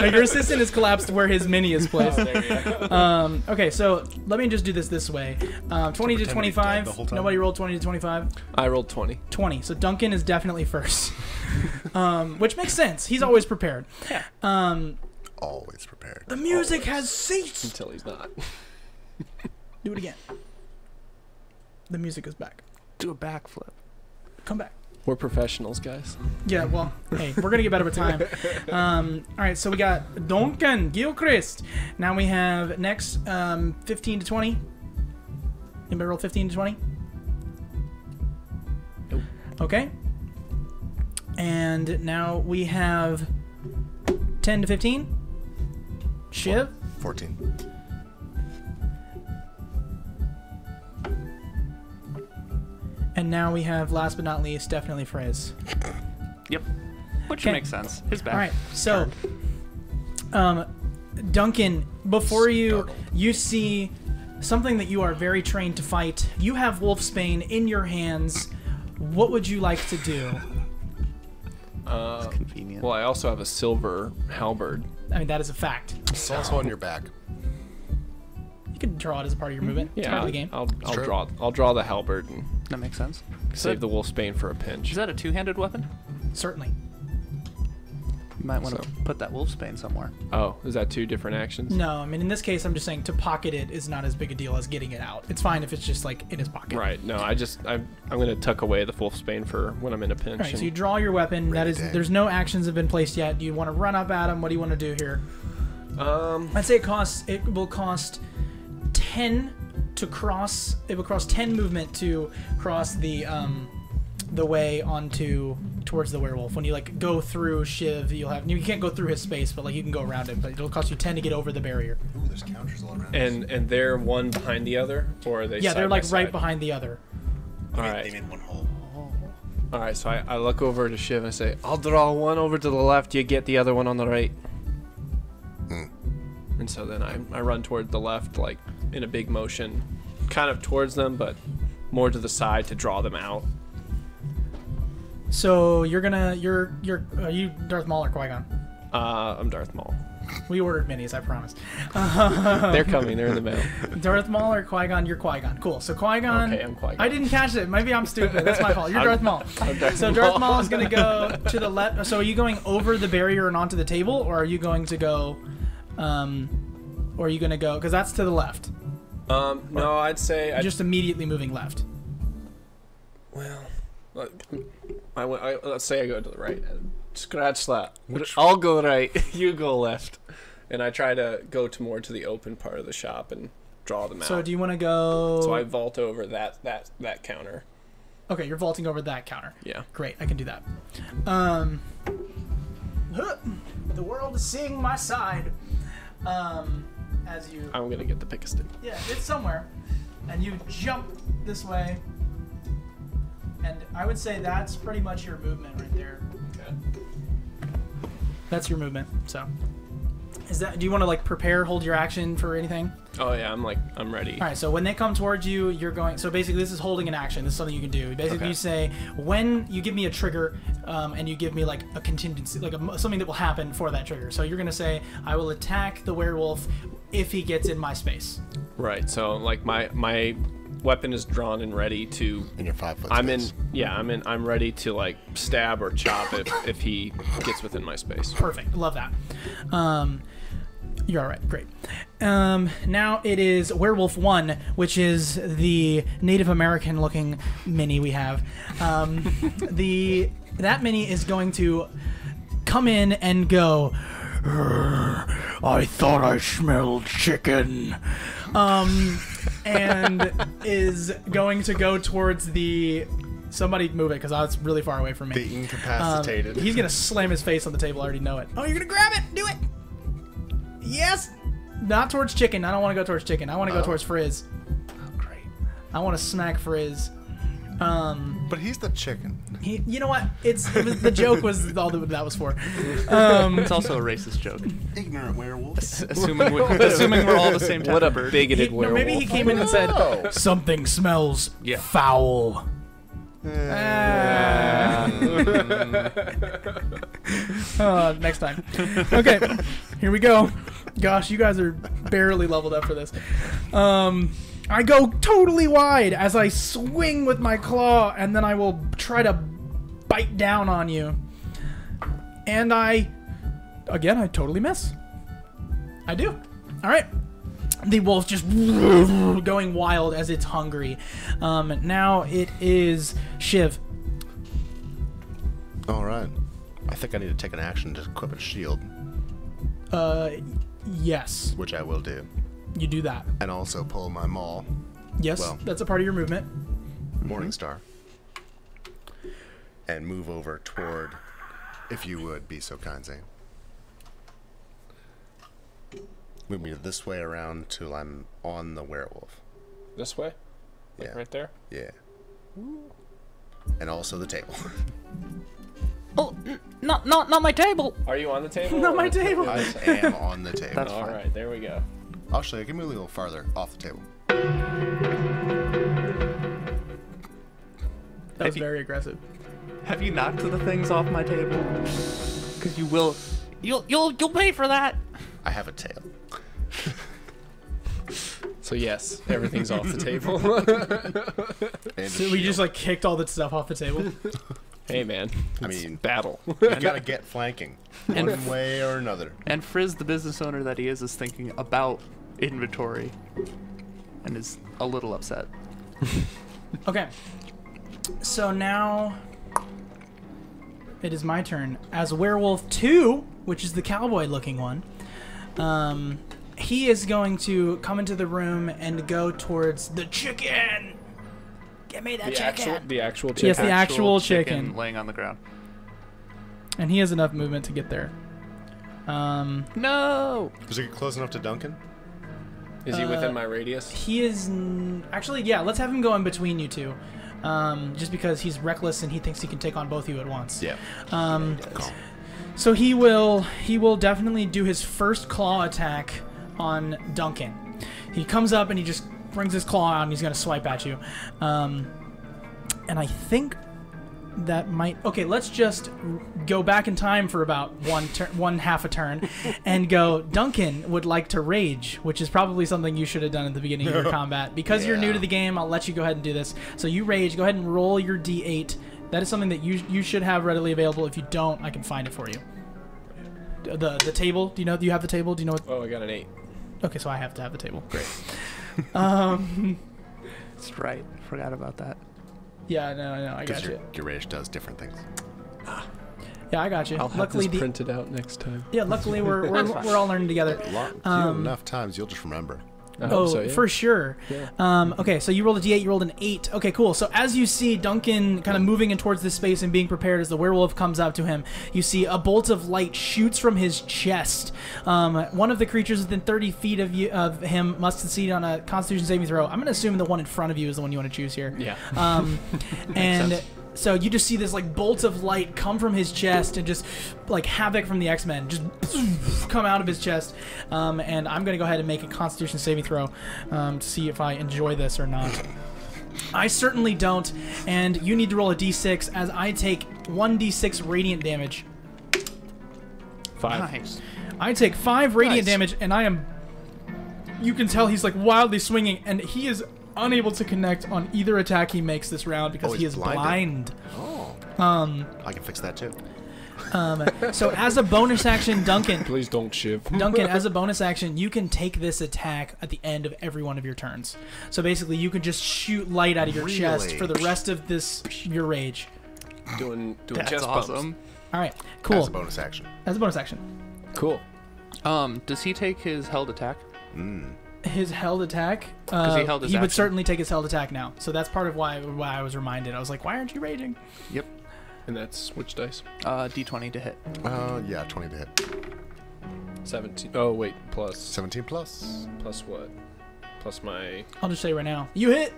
your assistant is collapsed where his mini is placed. Okay, so let me just do this way. 20 to pretend to be dead 25. the whole time. Nobody rolled 20 to 25. I rolled 20. 20. So Duncan is definitely first. Which makes sense. He's always prepared. Always prepared. The music has ceased. Until he's not. Do it again. The music is back. Do a backflip. Come back. We're professionals, guys. Yeah, well, hey, we're gonna get better with time. All right, so we got Duncan, Gilchrist. Now we have next 15 to 20. Anybody roll 15 to 20? Nope. Okay. And now we have 10 to 15. Shiv. 14. And now we have, last but not least, definitely Fraze. Yep. Which Okay. makes sense. His back. All right, so Duncan, before you see something that you are very trained to fight. You have Wolfsbane in your hands. What would you like to do? Convenient. Well, I also have a silver halberd. I mean, that is a fact. It's also on your back. You could draw it as a part of your movement. It's Yeah, part of the game. I'll true. draw the halberd and That makes sense. save the wolfsbane for a pinch. Is that a two-handed weapon? Certainly. You might want to So- put that wolfsbane somewhere. Oh, is that 2 different actions? No, I mean, in this case, I'm just saying to pocket it is not as big a deal as getting it out. It's fine if it's just like in his pocket. Right. No, I'm gonna tuck away the wolfsbane for when I'm in a pinch. All right, so and- you draw your weapon. That is, Ready, there's no actions have been placed yet. Do you want to run up at him? What do you want to do here? I'd say it will cost 10 to cross. It will cost 10 movement to cross the way towards the werewolf. When you like go through Shiv, you can't go through his space, but like you can go around it. But it'll cost you 10 to get over the barrier. Ooh, there's counters all around. and they're one behind the other, or are they? Yeah, side they're by like right side? behind the other. All They right. made one hole. All right. So I look over to Shiv and I say, "I'll draw one over to the left. You get the other one on the right." And so then I run toward the left, like in a big motion, kind of towards them, but more to the side to draw them out. So you're are you Darth Maul or Qui-Gon? I'm Darth Maul. We ordered minis, I promise. They're coming. They're in the mail. Darth Maul or Qui-Gon? You're Qui-Gon. Cool. So Qui-Gon. Okay, I'm Qui-Gon. I didn't catch it. Maybe I'm stupid. That's my fault. You're Darth Maul. Darth So Darth Maul is going to go to the left. So are you going over the barrier and onto the table, or are you going to go, because that's to the left. No, I'd say Just immediately moving left. Well, let's say I go to the right. Scratch that. I'll go right. You go left. And I try to go more to the open part of the shop and draw them out. So do you want to go? So I vault over that counter. Okay, you're vaulting over that counter. Yeah. Great, I can do that. The world is seeing my side. As you. I'm gonna get the pick a stick. Yeah, it's somewhere. And you jump this way. And I would say that's pretty much your movement right there. Okay. That's your movement. So, do you want to like prepare, hold your action for anything? Oh yeah, I'm ready. All right. So when they come towards you, you're going. So basically, this is holding an action. This is something you can do. Basically, Okay. you say when you give me a trigger, and you give me like a contingency, like something that will happen for that trigger. So you're gonna say, I will attack the werewolf if he gets in my space. Right. So like my weapon is drawn and ready to. In your 5 foot I'm in. space. Yeah, I'm ready to like stab or chop if he gets within my space. Perfect. Love that. You're all right. Great. Now it is Werewolf 1, which is the Native American looking mini we have. That mini is going to come in and go, I thought I smelled chicken. And is going to go towards the... Somebody move it, because that's really far away from me. The incapacitated. He's going to slam his face on the table. I already know it. Oh, you're going to grab it. Do it. Yes. Not towards chicken. I don't want to go towards chicken. I want to go towards Frizz. Oh, great. I want to smack Frizz. But he's the chicken. You know what? The joke was all that was for. It's also a racist joke. Ignorant werewolf. Assuming we're all the same type What a of bird. bigoted werewolf. Maybe he came in and said, something smells foul. Next time. Okay, here we go. Gosh, you guys are barely leveled up for this. I go totally wide as I swing with my claw, and then I will try to bite down on you. And I totally miss. I do. All right. The wolf just going wild as it's hungry. Now it is Shiv. All right. I think I need to take an action to equip a shield, Yes, which I will do. you do that. And also pull my maul, Yes, Well. that's a part of your movement. Morningstar, and move over toward, if you would be so kind, Zane. Move me this way around till I'm on the werewolf. This way? Yeah. Right there? Yeah. And also the table. Oh, not my table. Are you on the table? Not or- my table. I am on the table. That's All fine. right, there we go. Actually, I can move a little farther off the table. That was very aggressive. Have you knocked the things off my table? Because you will. You'll pay for that. I have a tail. So yes, everything's off the table. And a So we just shield. like kicked all that stuff off the table. Hey man, I it's mean, battle. you gotta get flanking, one way or another. And Frizz, the business owner that he is thinking about inventory, and is a little upset. Okay. So now it is my turn as Werewolf 2, which is the cowboy looking one. He is going to come into the room and go towards the chicken. Give me that chicken. The actual chicken. Yes, the actual chicken. laying on the ground. And he has enough movement to get there. No. Does it get close enough to Duncan? Is he within my radius? He is actually, yeah. Let's have him go in between you two, just because he's reckless and he thinks he can take on both of you at once. Yeah. So he will definitely do his first claw attack on Duncan. He comes up and he just brings his claw out and he's gonna swipe at you. And I think that might. Okay, let's just go back in time for about one half a turn, and go. Duncan would like to rage, which is probably something you should have done at the beginning of your combat. Because you're new Yeah. to the game, I'll let you go ahead and do this. So you rage. Go ahead and roll your d8. That is something that you should have readily available. If you don't, I can find it for you. The table. Do you have the table? Do you know what? Oh, I got an 8. Okay, so I have to have the table. Great. That's right. Forgot about that. Yeah, no, I Because got you. your rage does different things. Yeah, I got you. I'll have Luckily, this printed out next time. luckily we're all learning together. Enough times, you'll just remember. I hope so, yeah. For sure. Yeah. Okay, so you rolled a d8, you rolled an 8. Okay, cool. So as you see Duncan kind of moving in towards this space and being prepared as the werewolf comes up to him, you see a bolt of light shoots from his chest. One of the creatures within 30 feet of him must succeed on a Constitution saving throw. I'm going to assume the one in front of you is the one you want to choose here. Yeah. And so you just see this like bolt of light come from his chest and just like Havoc from the X-Men just come out of his chest. And I'm going to go ahead and make a Constitution saving throw to see if I enjoy this or not. I certainly don't. And you need to roll a d6 as I take 1d6 radiant damage. 5. Nice. I take 5 radiant Nice. damage, and I am... You can tell he's like wildly swinging, and he is unable to connect on either attack he makes this round because Oh, he he's is blinded. blind. Oh. I can fix that too. So as a bonus action, Duncan, Please don't shiv. as a bonus action, you can take this attack at the end of every one of your turns. So basically, you can just shoot light out of your chest for the rest of your rage. Doing That's chest awesome. All right, cool. As a bonus action. As a bonus action. bumps. Cool. Does he take his held attack? His held attack. 'Cause he held his would action. certainly take his held attack now. So that's part of why I was reminded. I was like, why aren't you raging? Yep. And that's which dice? D20 to hit. Yeah, 20 to hit. 17. Oh wait, plus 17 plus. plus what? Plus my. I'll just say right now, you hit.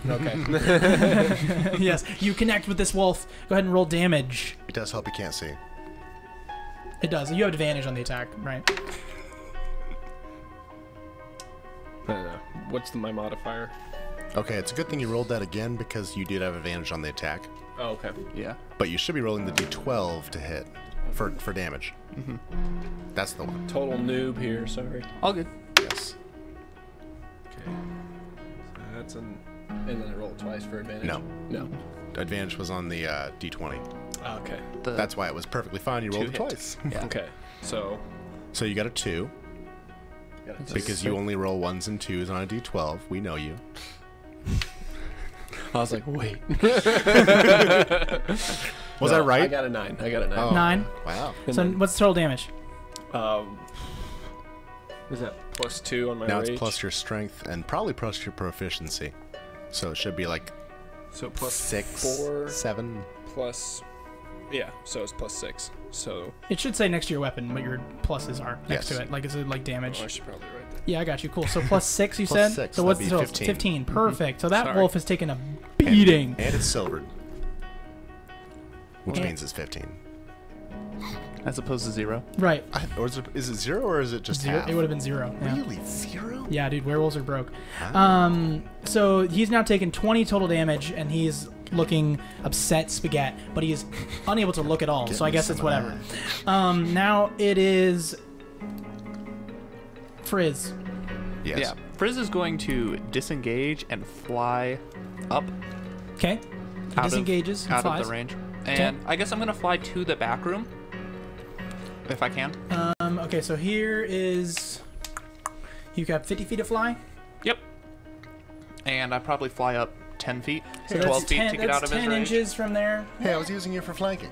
Okay. Yes, you connect with this wolf. Go ahead and roll damage. It does help you can't see. It does. You have advantage on the attack, right? What's my modifier? Okay, it's a good thing you rolled that again because you did have advantage on the attack. Oh, okay. Yeah. But you should be rolling the d12 to hit for damage. That's the one. Total noob here. Sorry. All good. Yes. Okay. So that's an. And then I roll twice for advantage. No. No. Advantage was on the d20. Okay. That's why it was perfectly fine. You rolled it hit. twice. Yeah. Okay. So. So you got a 2 because you only roll 1s and 2s on a d12. We know you. I was like, wait. Was I right? I got a 9. Oh, 9. Wow. So what's the total damage? Is that plus 2 on my Now rage? it's plus your strength and probably plus your proficiency. So it should be like So plus 6, 4 7. plus. Yeah. So it's plus 6. So. It should say next to your weapon what your pluses are next Yes. to it. Like, is it like damage? Oh, I should probably write that. Yeah, I got you. Cool. So plus 6, you Plus said? 6, So what's the that'd total? be 15. Perfect. So that Sorry. wolf has taken a beating. And it's silvered. Which Yeah. means it's 15. As opposed to 0. Right. Or is it 0 or is it just Zero. half? It would have been 0. Yeah. Really? 0? Yeah, dude, werewolves are broke. Wow. So he's now taken 20 total damage, and he's looking upset spaghetti, but he is unable to look at all. Get So I me guess some it's of whatever. that. Now it is Frizz. Yes. Yeah. Frizz is going to disengage and fly up Okay. He Out of- disengages and out flies. of the range. And I guess I'm going to fly to the back room. If I can. Okay, so here is you got 50 feet to fly. Yep. And I probably fly up 10 feet, So 12 that's feet 10, to get that's out of his 10 range. inches from there. Hey, I was using you for flanking.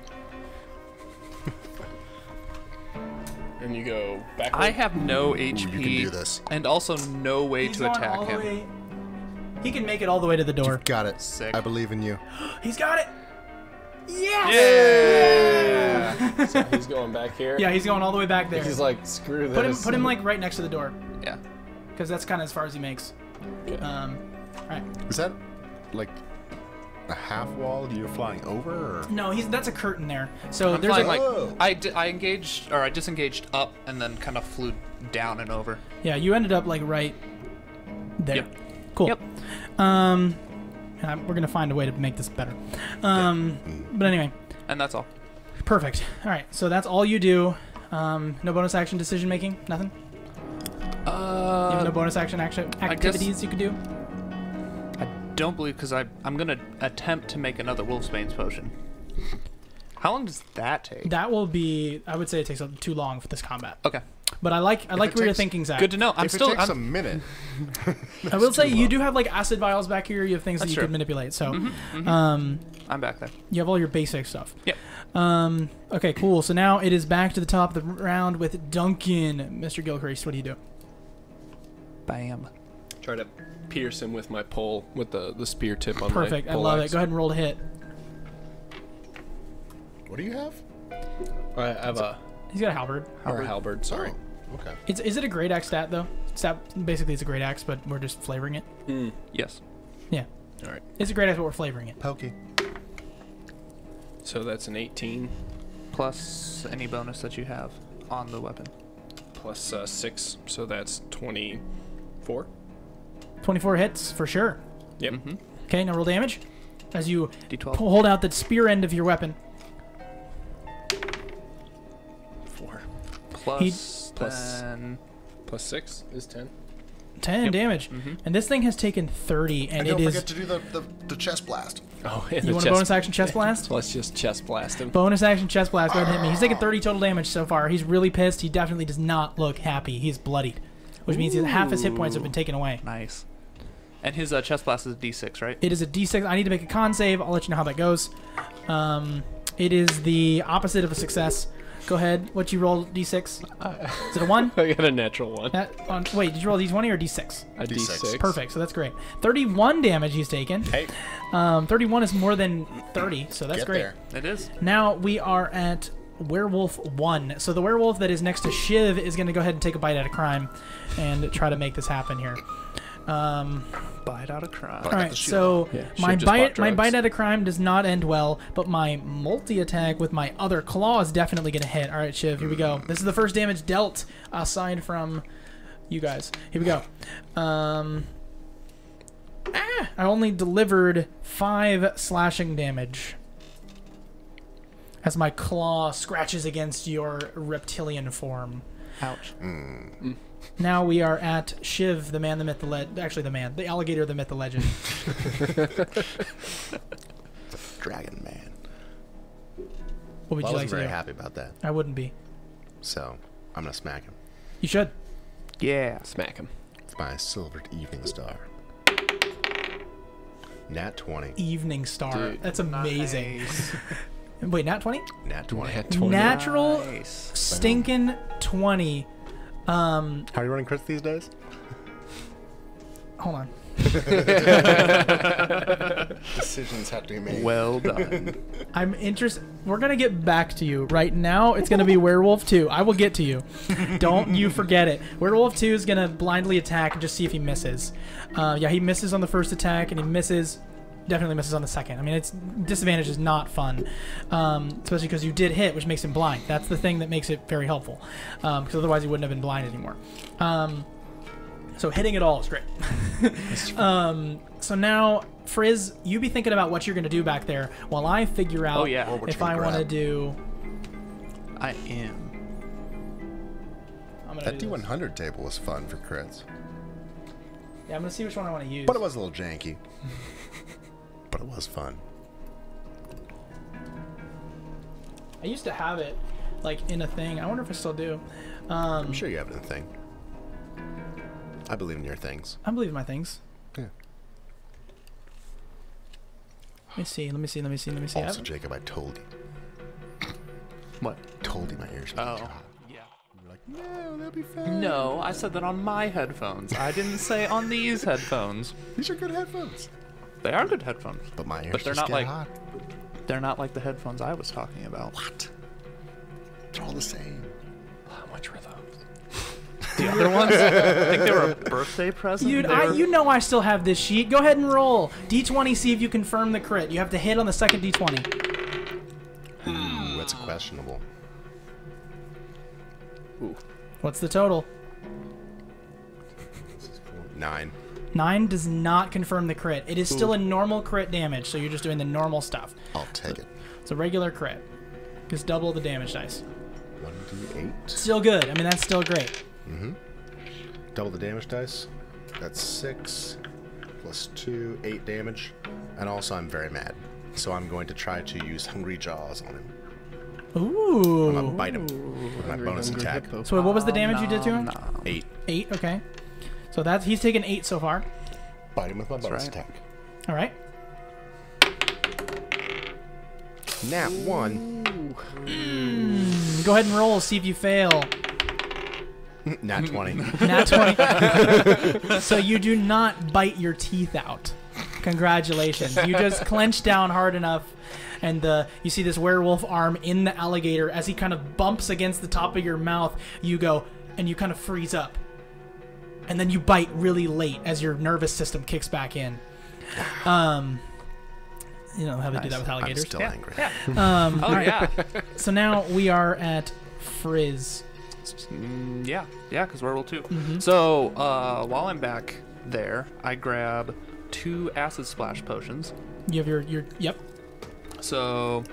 And you go backward. I have no HP You can do this. and also no way He's to going attack all the him. way- He can make it all the way to the door. You've got it. Sick. I believe in you. He's got it. Yes! Yeah. So he's going back here. Yeah, he's going all the way back there. He's like, screw this. Put him like right next to the door, Yeah. because that's kind of as far as he makes. Okay. All right. Is that like a half wall you're flying over? Or? No, that's a curtain there. So I'm there's flying a, Oh. like I engaged or I disengaged up and then kind of flew down and over. yeah, you ended up like right there. Yep. Cool. Yep. We're gonna find a way to make this better. But anyway, And that's all. perfect. All right, so that's all you do. No bonus action decision making. Nothing. You have no bonus action activities you could do. I don't believe because I'm gonna attempt to make another Wolfsbane's potion. How long does that take? That will be. I would say it takes too long for this combat. Okay. But I like where your takes- thinking's at. Good to know. I'm If still. it takes I'm, a minute. I will say too you long. do have like acid vials back here. You have things that That's you true. could manipulate. So, I'm back there. you have all your basic stuff. Yep. Okay, cool. So now it is back to the top of the round with Duncan. Mr. Gilchrist, what do you do? Bam. Try to pierce him with my pole, with the spear tip on Perfect. my I pole love it. axe. Go ahead and roll to hit. What do you have? I have a He's got a halberd. halberd. Sorry. Oh, okay. Is it a great axe stat though? Basically, it's a great axe, but we're just flavoring it. Yes. Yeah. All right. It's a great axe, but we're flavoring it. Pokey. So that's an 18 Plus any bonus that you have on the weapon. plus 6, so that's 24. 24 hits for sure. Yep. Okay, now roll damage as you D12. hold out the spear end of your weapon. 4 Plus plus- then plus 6 is 10. 10 damage. And this thing has taken 30, and And it don't is... forget to do the chest blast. Oh, yeah, You want a bonus action chest blast? Let's just chest blast him. Bonus action chest blast. Go ahead and hit me. He's taken 30 total damage so far. He's really pissed. He definitely does not look happy. He's bloodied, which means half his hit points have been taken away. Nice. And his chest blast is a D6, right? It is a D6. I need to make a con save. I'll let you know how that goes. It is the opposite of a success. Go ahead. What you roll? D6. Is it a 1? I got a natural one. Wait, did you roll a D20 or D6? A D6. Perfect. So that's great. 31 damage he's taken. Hey, 31 is more than 30, so that's get great. there. It is. Now we are at Werewolf 1. So the werewolf that is next to Shiv is going to go ahead and take a bite at a crime and try to make this happen here. Bite out of crime. All right, so Yeah, my Shiv just bought bite drugs. at a crime does not end well, but my multi attack with my other claw is definitely going to hit. All right, Shiv, here we go. This is the first damage dealt aside from you guys. Here we go. I only delivered 5 slashing damage as my claw scratches against your reptilian form. Ouch. Now we are at Shiv, the man, the myth, the the alligator, the myth, the legend. Dragon Man. What would Well, I you like wasn't to very do? happy about that. I wouldn't be. So, I'm going to smack him You should. Yeah. Smack him. with my silvered evening star. Nat 20. Evening Star. Dude, That's amazing. Nice. Wait, nat 20? Nat 20. Nat 20. Natural Nice. stinking 20. How are you running crits these days? Hold on. Decisions have to be made. Well done. I'm interested. We're going to get back to you. Right now, it's going to be Werewolf 2. I will get to you. Don't you forget it. Werewolf 2 is going to blindly attack and just see if he misses. Yeah, he misses on the first attack, and he definitely misses on the second. I mean, it's disadvantage is not fun, especially because you did hit, which makes him blind. That's the thing that makes it very helpful, because otherwise he wouldn't have been blind anymore. So hitting it all is great. So now, Frizz, you be thinking about what you're going to do back there while I figure out Oh, yeah. Or what if you I can want to grab. do... I am. I'm gonna That do this. D100 table was fun for crits. Yeah, I'm going to see which one I want to use. But it was a little janky. But it was fun. I used to have it, like, in a thing. I wonder if I still do. I'm sure you have it in a thing. I believe in your things. I believe in my things. Yeah. Let me see. Also, Jacob, I told you. What? Told you my ears would Oh. get too hot. Yeah. You're like, no, they'll be fine. No, I said that on my headphones. I didn't say on these headphones. These are good headphones. They are good headphones. But my ears But they're just not get like- hot. They're not like the headphones I was talking about. What? They're all the same. How much were those? The other ones? I think they were a birthday present. Dude, They were- you know I still have this sheet. Go ahead and roll. D20, see if you confirm the crit. You have to hit on the second D20. Ooh, that's questionable. What's the total? 9. 9 does not confirm the crit. It is still a normal crit damage, so you're just doing the normal stuff. I'll take it. It's a regular crit. Just double the damage dice. 1d8. Still good. I mean, that's still great. Double the damage dice. That's 6 plus 2, 8 damage. And also, I'm very mad. So I'm going to try to use Hungry Jaws on him. Ooh. I'm going to bite him with my bonus attack. So wait, what was the damage you did to him? 8. 8, okay. So he's taken 8 so far. Bite him with my bonus right. attack. All right. Nat 1. Go ahead and roll, see if you fail. Nat 20. Nat 20. So you do not bite your teeth out. Congratulations. You just clench down hard enough, and you see this werewolf arm in the alligator. As he kind of bumps against the top of your mouth, you go, and you kind of freeze up. And then you bite really late as your nervous system kicks back in. You know how they do that with I'm alligators. still angry. Oh, yeah. So now we are at Frizz. Yeah, because we're level 2. So, while I'm back there, I grab 2 acid splash potions. You have your yep. So,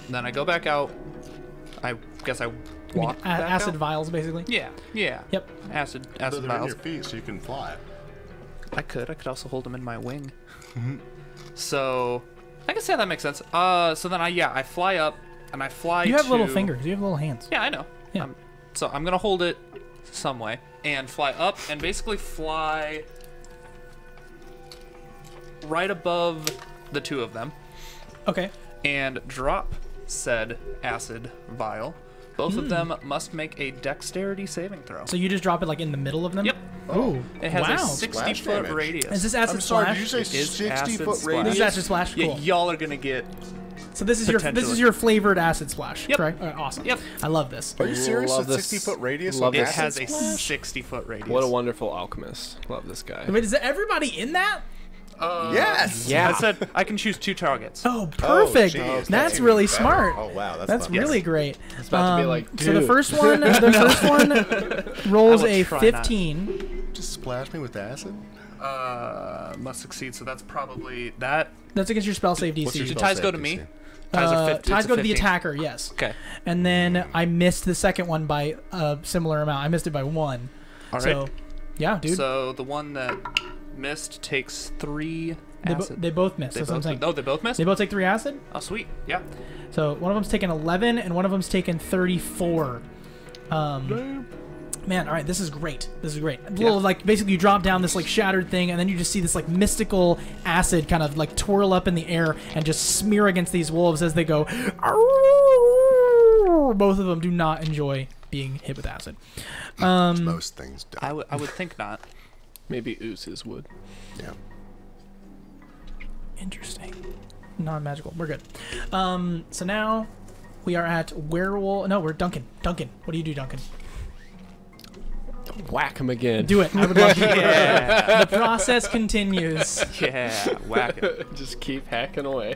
then I go back out. I guess I You mean walk back acid out? vials, basically. Yeah. Yeah. Yep. Acid They're in vials. your feet, so you can fly. I could also hold them in my wing. So I guess that makes sense. So then I fly up and I fly. You have little to- fingers. You have little hands. Yeah, I know. Yeah. So I'm gonna hold it some way and fly up and basically fly right above the two of them Okay. and drop said acid vial. Both of them must make a dexterity saving throw. So you just drop it like in the middle of them. Yep. Oh. It has wow. a 60-foot damage. radius. Is this acid I'm sorry, splash? did you say It is 60 acid foot splash. This radius? is acid splash. Cool. Yeah, y'all are gonna get. So this is Potentially. your flavored acid splash, Yep. correct? All right, awesome. Yep. I love this. Are you serious? Love A this. 60-foot radius? Love on It this. acid has a splash? 60-foot radius. What a wonderful alchemist. Love this guy. Wait, is everybody in that? Yes. Yeah. I said I can choose 2 targets. Oh, perfect. geez, That's that's really even better. smart. Oh wow, That's fun. really great. It's about to be like, So the dude. first one, rolls I will a try not. 15. Just splash me with acid. Must succeed. So that's probably that. That's against your spell save DC. What's your Do spell ties save go to DC? me? Ties are it's ties a go to the 15. attacker, yes. Okay. And then I missed the second one by a similar amount. I missed it by 1. All right. So, yeah, dude. So the one that missed takes 3 acid. They both missed. They That's what I'm both- saying. Oh, they both missed. They both take 3 acid. Oh, sweet. Yeah. So one of them's taken 11 and one of them's taken 34. Man, all right, this is great. This is great. Little, like, basically you drop down this like shattered thing, and then you just see this like mystical acid kind of like twirl up in the air and just smear against these wolves as they go. Both of them do not enjoy being hit with acid. Most things don't. I would think not. Maybe oozes would. Yeah. Interesting. Non-magical. We're good. So now we are at werewolf. No, we're Duncan. Duncan, what do you do, Duncan? Whack him again. Do it. I would love to. Yeah. The process continues. Yeah. Whack it. Just keep hacking away.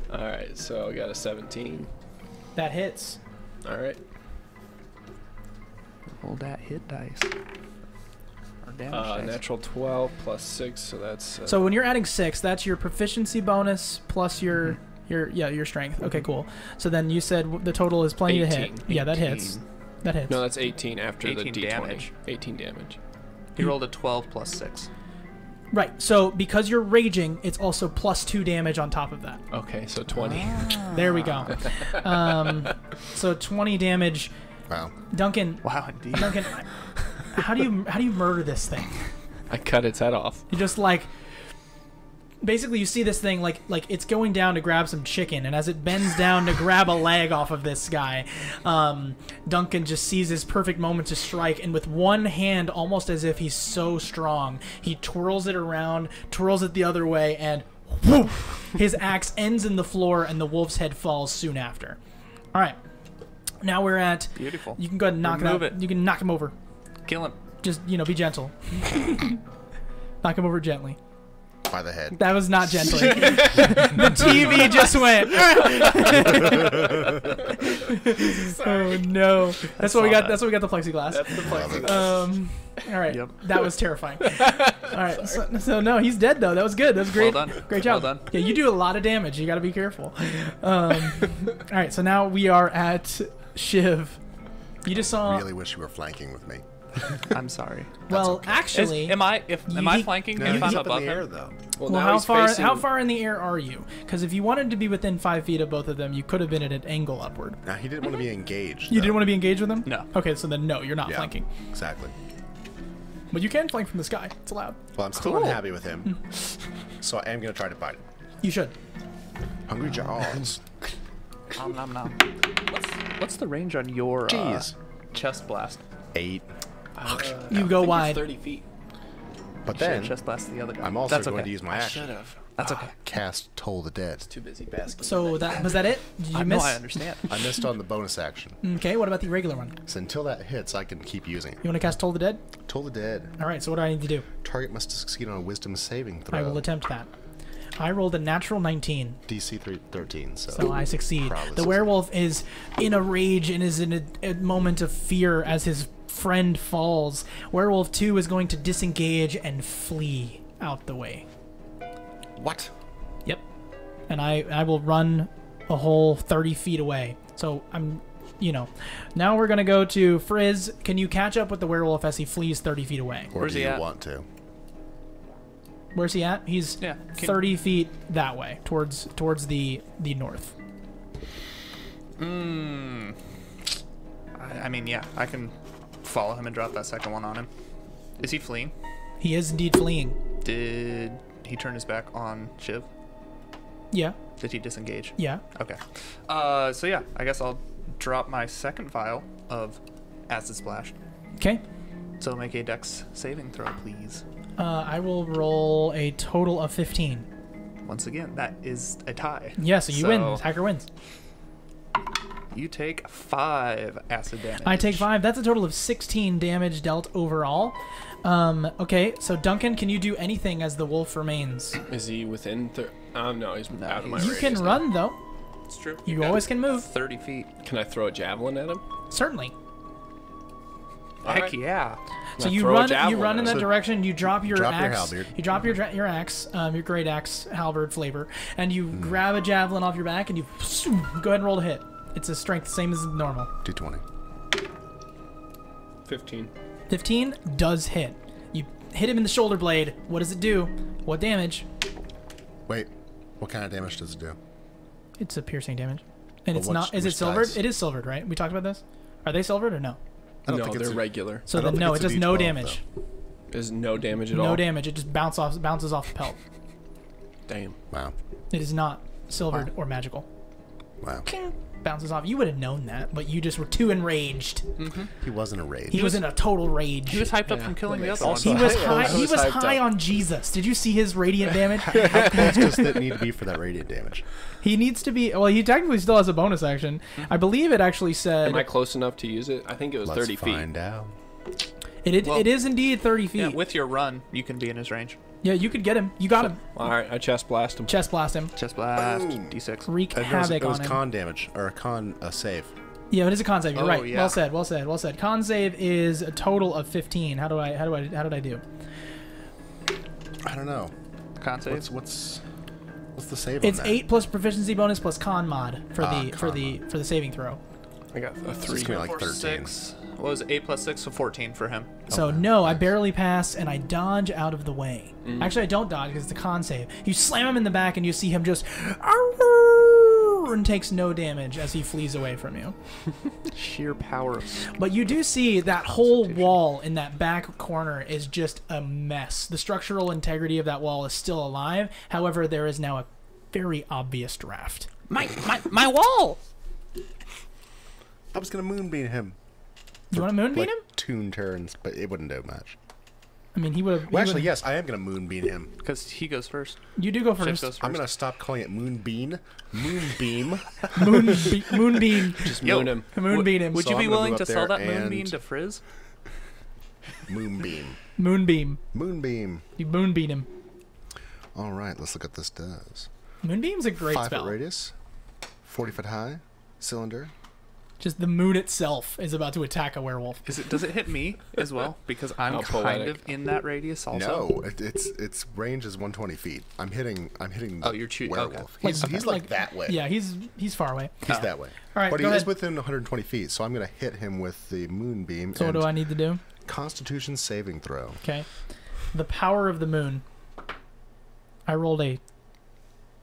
Alright, so I got a 17. That hits. Alright. Roll that hit dice. Or damage dice. Natural 12 plus 6, so that's... So when you're adding 6, that's your proficiency bonus plus your your strength. Okay, cool. So then you said the total is plenty to hit. 18. Yeah, that hits. That hits. No, that's 18 after 18 the D20. damage. 18 damage. He rolled a 12 plus 6. Right. So because you're raging, it's also plus 2 damage on top of that. Okay, so 20. There we go. So 20 damage. Wow. Duncan, Wow, indeed. Duncan, how do you murder this thing? I cut its head off. You just like basically you see this thing like it's going down to grab some chicken, and as it bends down to grab a leg off of this guy, Duncan just sees his perfect moment to strike, and with one hand, almost as if he's so strong, he twirls it around, twirls it the other way, and whoop, his axe ends in the floor, and the wolf's head falls soon after. All right, now we're at. Beautiful. You can go ahead and knock Remove it out. it. You can knock him over. Kill him. Just be gentle. Knock him over gently. By the head. That was not gently. The TV just went. Oh no! That's what we got. That's what we got. The plexiglass. That's the plexiglass. All right. Yep. That was terrifying. All right. So no, he's dead though. That was good. That was great. Well done. Great job. Well done. Yeah, you do a lot of damage. You got to be careful. All right. So now we are at Shiv. You just saw. Really wish you were flanking with me. I'm sorry. Well, okay. actually, Am I You- flanking No, if he's I'm up in above the air him? though. well, now how he's far facing- how far in the air are you? Because if you wanted to be within 5 feet of both of them, you could have been at an angle upward. Now he didn't want to be engaged. You didn't want to be engaged with them? No. Okay, so then no, you're not Yeah, flanking. Exactly. But you can flank from the sky. It's allowed. Well, I'm still Cool. unhappy with him, so I am gonna try to fight him. You should. Hungry jaws. Nom, nom, nom. What's the range on your Jeez. chest blast? 8. You go wide. 30 feet. But Should've then chest blast the other guy. I'm also That's going okay. to use my action. That's okay. Cast Toll the Dead. Too busy basking. So that was that it? Did you I miss? know, I understand. I missed on the bonus action. Okay, what about the regular one? So until that hits, I can keep using it. You want to cast Toll the Dead? Toll the Dead. All right, so what do I need to do? Target must succeed on a Wisdom saving throw. I will attempt that. I rolled a natural 19, DC 13. so I succeed. Paralysis. The werewolf is in a rage and is in a moment of fear as his friend falls. Werewolf 2 is going to disengage and flee out the way. What? Yep. And I will run a whole 30 feet away. So I'm, now we're gonna go to Frizz. Can you catch up with the werewolf as he flees 30 feet away? Or Where's do he you at? want to? Where's he at? He's Yeah. 30 feet that way, towards the north. I mean, yeah, I can follow him and drop that second one on him. Is he fleeing? He is indeed fleeing. Did he turn his back on Shiv? Yeah, Did he disengage? yeah. Okay. So yeah, I guess I'll drop my second vial of Acid Splash. Okay. So make a Dex saving throw, please. I will roll a total of 15. Once again, that is a tie. Yeah, so you win. Attacker wins. You take 5 acid damage. I take 5. That's a total of 16 damage dealt overall. Okay, so Duncan, can you do anything as the wolf remains? Is he within? No, he's out of my You radius can now. run, though. It's true. You always can move. 30 feet. Can I throw a javelin at him? Certainly. Heck Alright. yeah. So Now you throw a run javelin in at that him. direction. You drop your Drop your axe. halberd. You drop your axe, your great axe halberd flavor, and you grab a javelin off your back, and you go ahead and roll to hit. It's a strength, same as normal. D20. 15. 15 does hit. You hit him in the shoulder blade. What does it do? What damage? Wait, what kind of damage does it do? It's a piercing damage. And But it's which- not. Is it which silvered? dice? It is silvered, right? We talked about this. Are they silvered or no? I don't No, think it's they're a- regular. So I don't then think no, it it's a does no D12 damage. There's no damage at all. No damage. It just bounces off the pelt. Damn. Wow. It is not silvered or magical. Wow. Bounces off. You would have known that, but you just were too enraged. He wasn't a rage. He was in a total rage. He was hyped up Yeah, from killing the that other makes one. He was I high. was He was hyped high up. on Jesus. Did you see his radiant damage? How close does it need to be for that radiant damage? He needs to be. Well, he technically still has a bonus action. I believe it actually said Am I close enough to use it? I think it was Let's 30 feet. find out. Well- it is indeed 30 feet. Yeah, with your run, you can be in his range. Yeah, you could get him. You got him. All right, I chest blast him. Chest blast him. Chest blast, Boom. D6. Wreak It was, havoc it was on him. con damage or a save. Yeah, it is a con save. You're Oh, right. yeah. Well said. Well said. Well said. Con save is a total of 15. How did I do? I don't know. Con save. What's the save It's on that? 8 plus proficiency bonus plus con mod for the con for the saving throw. I got a It's 3. gonna be like 13. 6. What was it? 8 plus 6, so 14 for him. So no, I barely pass and I dodge out of the way. Actually, I don't dodge because it's a con save. You slam him in the back and you see him just and takes no damage as he flees away from you. Sheer power of But you do see that whole wall in that back corner is just a mess. The structural integrity of that wall is still alive. However, there is now a very obvious draft. my wall. I was gonna moonbeam him. You want to moonbeam Like him? 2 turns, but it wouldn't do much. I mean, he would have. Well, actually, yes, I am gonna moonbeam him. Because he goes first. You do go Shiv first. goes first. I'm gonna stop calling it moonbeam. Moonbeam. Moonbeam. Just Yo. moon him. Moonbeam him. Would So you I'm be gonna willing move to up sell there that moonbeam and- to Frizz? Moonbeam. Moonbeam. Moonbeam. You moonbeam him. All right, let's look at this does. Moonbeam's a great 5 spell. foot radius, 40 foot high, cylinder. Just the moon itself is about to attack a werewolf. Does it hit me as well? Because I'm How kind poetic. of in that radius also. No, its range is 120 feet. I'm hitting. The Oh, you're shooting- okay. werewolf. He's like that way. Yeah, he's far away. He's that way. All right, but he go is ahead. within 120 feet, so I'm gonna hit him with the moonbeam. So what and do I need to do? Constitution saving throw. Okay. The power of the moon. I rolled a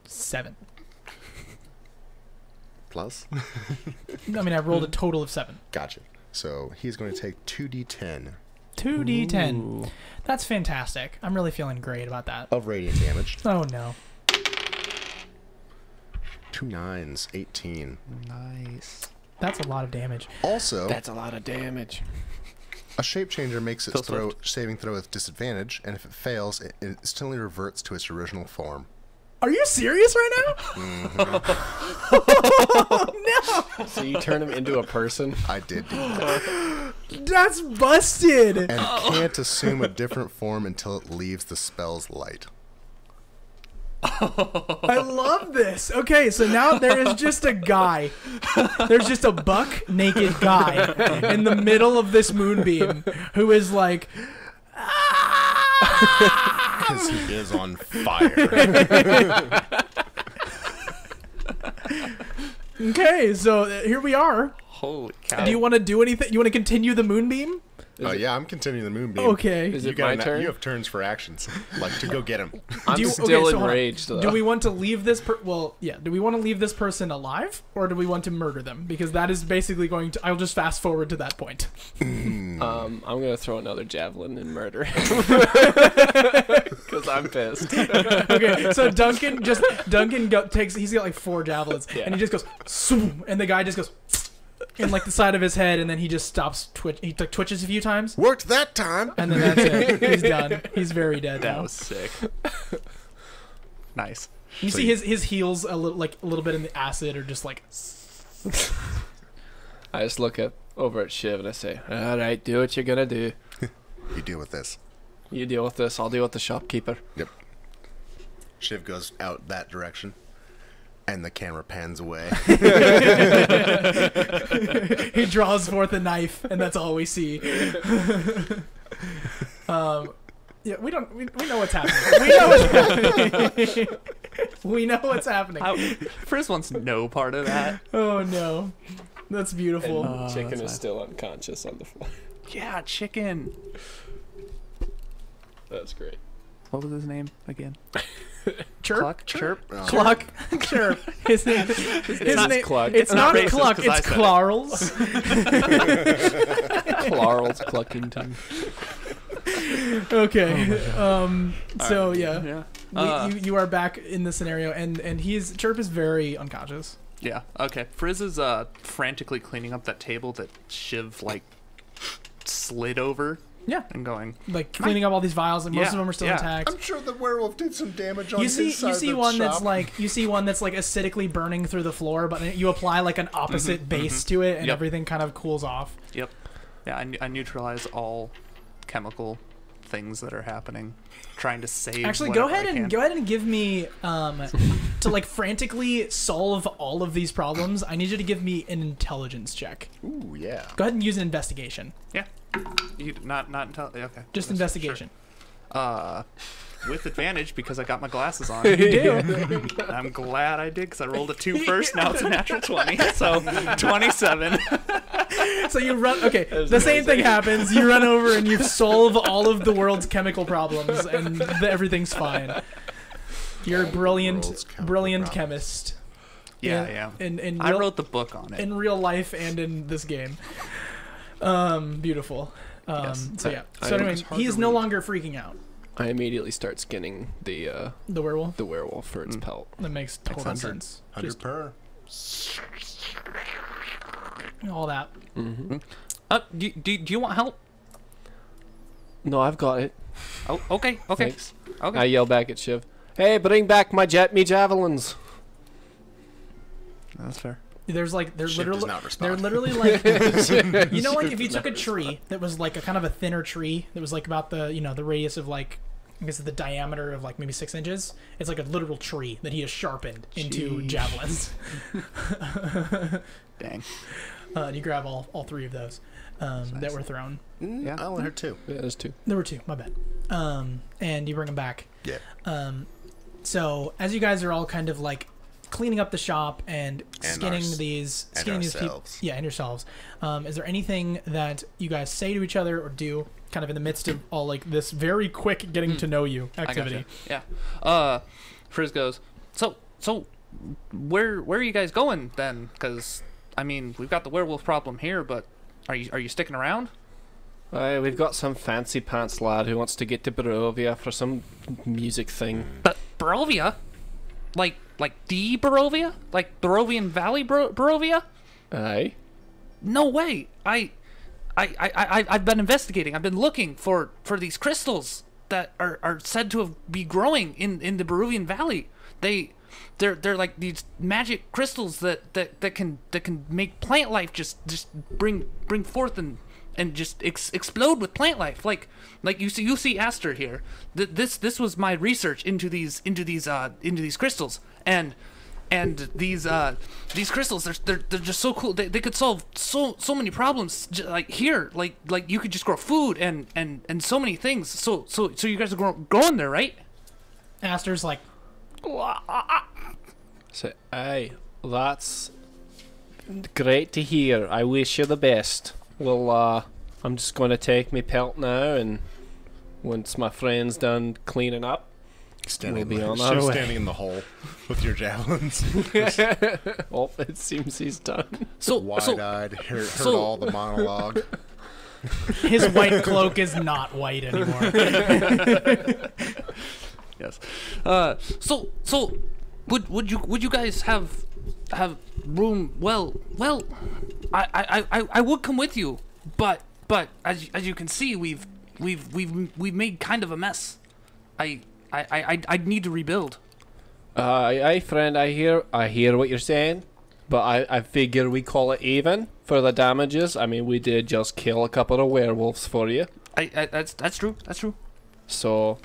7. Plus. I mean, I rolled a total of 7. Gotcha. So he's going to take 2d10 2d10. That's fantastic. I'm really feeling great about that. of radiant damage. Oh no. 2 9s, 18. Nice. That's a lot of damage. Also, That's a lot of damage. a shape changer makes its Phil saving throw with disadvantage, and if it fails, it instantly reverts to its original form. Are you serious right now? So you turn him into a person? I did do that. That's busted. And can't assume a different form until it leaves the spell's light. I love this. Okay, so now there is just a guy. There's just a buck naked guy in the middle of this moonbeam who is like, Because he is on fire. Okay, so here we are. Holy cow. Do you want to do anything? You want to continue the moonbeam? Oh yeah, I'm continuing the moonbeam. Okay. Is You it got my turn? You have turns for actions, like to go get him. I'm Do you- still okay, so hold on. enraged. Though. Do we want to leave this? Well, yeah. Do we want to leave this person alive, or do we want to murder them? Because that is basically going to. I'll just fast forward to that point. I'm gonna throw another javelin and murder because I'm pissed. Okay, so Duncan takes. He's got like 4 javelins, Yeah. and he just goes, swoom, and the guy just goes in like the side of his head, and then he just stops He twitches a few times, Worked that time. and then that's it. He's done. He's very dead That now. was sick. Nice. You see his heels a little bit in the acid, or just like. I just look over at Shiv and I say, "All right, do what you're gonna do. You deal with this. You deal with this. I'll deal with the shopkeeper." Yep. Shiv goes out that direction, and the camera pans away. He draws forth a knife, and that's all we see. Yeah, we know what's happening. We know what's happening. We know what's happening. Frizz wants no part of that. Oh no, that's beautiful. And Chicken that's is nice. still unconscious on the floor. Yeah, chicken. That's great. What was his name again? Chirp, Cluck? Chirp? Oh. Cluck, chirp. His name. His not name. Cluck. It's not racist, Cluck. 'cause I It's said it. Clarls. Clarls Cluckington. Okay. So yeah. Yeah. You are back in the scenario, and Chirp is very unconscious. Yeah. Okay. Frizz is frantically cleaning up that table that Shiv like slid over Yeah. and going. Like cleaning up all these vials, and most Yeah, of them are still yeah. intact. I'm sure the werewolf did some damage on You see his side of the one that's shop. like acidically burning through the floor, but you apply like an opposite base to it, and Yep. everything kind of cools off. Yep. Yeah. I neutralize all chemical things that are happening, trying to save. Actually, go whatever ahead I and can. give me to like frantically solve all of these problems. I need you to give me an intelligence check. Ooh, yeah. Go ahead and use an investigation. Yeah. You not until okay. Just Sure. investigation. With advantage because I got my glasses on. You do. I'm glad I did because I rolled a 2 first. Now it's a natural 20, so 27. So you run. Okay, the same thing happens. You run over and you solve all of the world's chemical problems, and everything's fine. You're a brilliant, World's chemical brilliant problems. chemist. Yeah. In I real, wrote the book on it. in real life and in this game. Beautiful. Yes. So yeah. I- So anyway, it's hard he to is no read. longer freaking out. I immediately start skinning the The werewolf. werewolf for its pelt. That makes total 100. sense. 100 Just per. all that. Do you want help? No, I've got it. Oh, okay. Thanks. Okay. I yell back at Shiv. Hey, bring back my javelins. That's fair. They're Shiv does literally not respond. like you know, like if you took a tree that was like a kind of a thinner tree that was like about the the radius of like I guess the diameter of like maybe 6 inches. It's like a literal tree that he has sharpened into Jeez. javelins. Dang. You grab all 3 of those that were thrown. Yeah. I only heard 2. Yeah, there's 2. There were 2. My bad. And you bring them back. Yeah. So as you guys are all kind of like cleaning up the shop and skinning ours- these and skinning these people, ourselves. yeah, and yourselves. Is there anything that you guys say to each other or do, kind of in the midst of all like this very quick getting to know you activity? I gotcha. Yeah. Frizz goes. So, where are you guys going then? Because I mean, we've got the werewolf problem here, but are you sticking around? We've got some fancy pants lad who wants to get to Barovia for some music thing. But Barovia, like the Barovia, like Barovian Valley Barovia? Aye. No way. I've been investigating. I've been looking for these crystals that are said to have be growing in the Barovian Valley. They're like these magic crystals that can make plant life just bring forth and just explode with plant life. Like you see Aster here. This was my research into these crystals and these crystals they're just so cool. They could solve so many problems like here. Like you could just grow food and so many things. So you guys are growing there, right? Aster's like, Say, aye, that's Great to hear. I wish you the best. Well, I'm just going to take my pelt now, and once my friend's done cleaning up, Standing, We'll be in on the, our way. standing in the hole with your javelins. oh, it seems he's done. Wide-eyed, heard all the monologue. His white cloak is not white anymore. Yes. So would you guys have room? Well, I would come with you, but as you can see, we've made kind of a mess. I need to rebuild. Aye, friend, I hear what you're saying, but I figure we call it even for the damages. I mean, we did just kill a couple of werewolves for you, That's true. That's true. so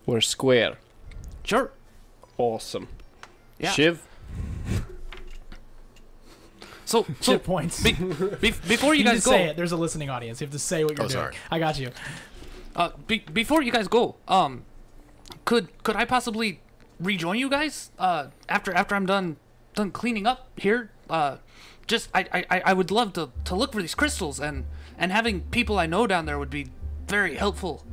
we're square. Sure. Awesome. Yeah. Shiv, So Chip points. before you You guys just go, say it. There's a listening audience. You have to say what you're doing. Sorry. I got you. before you guys go, could I possibly rejoin you guys after I'm done cleaning up here? Just I would love to look for these crystals, and having people I know down there would be very helpful.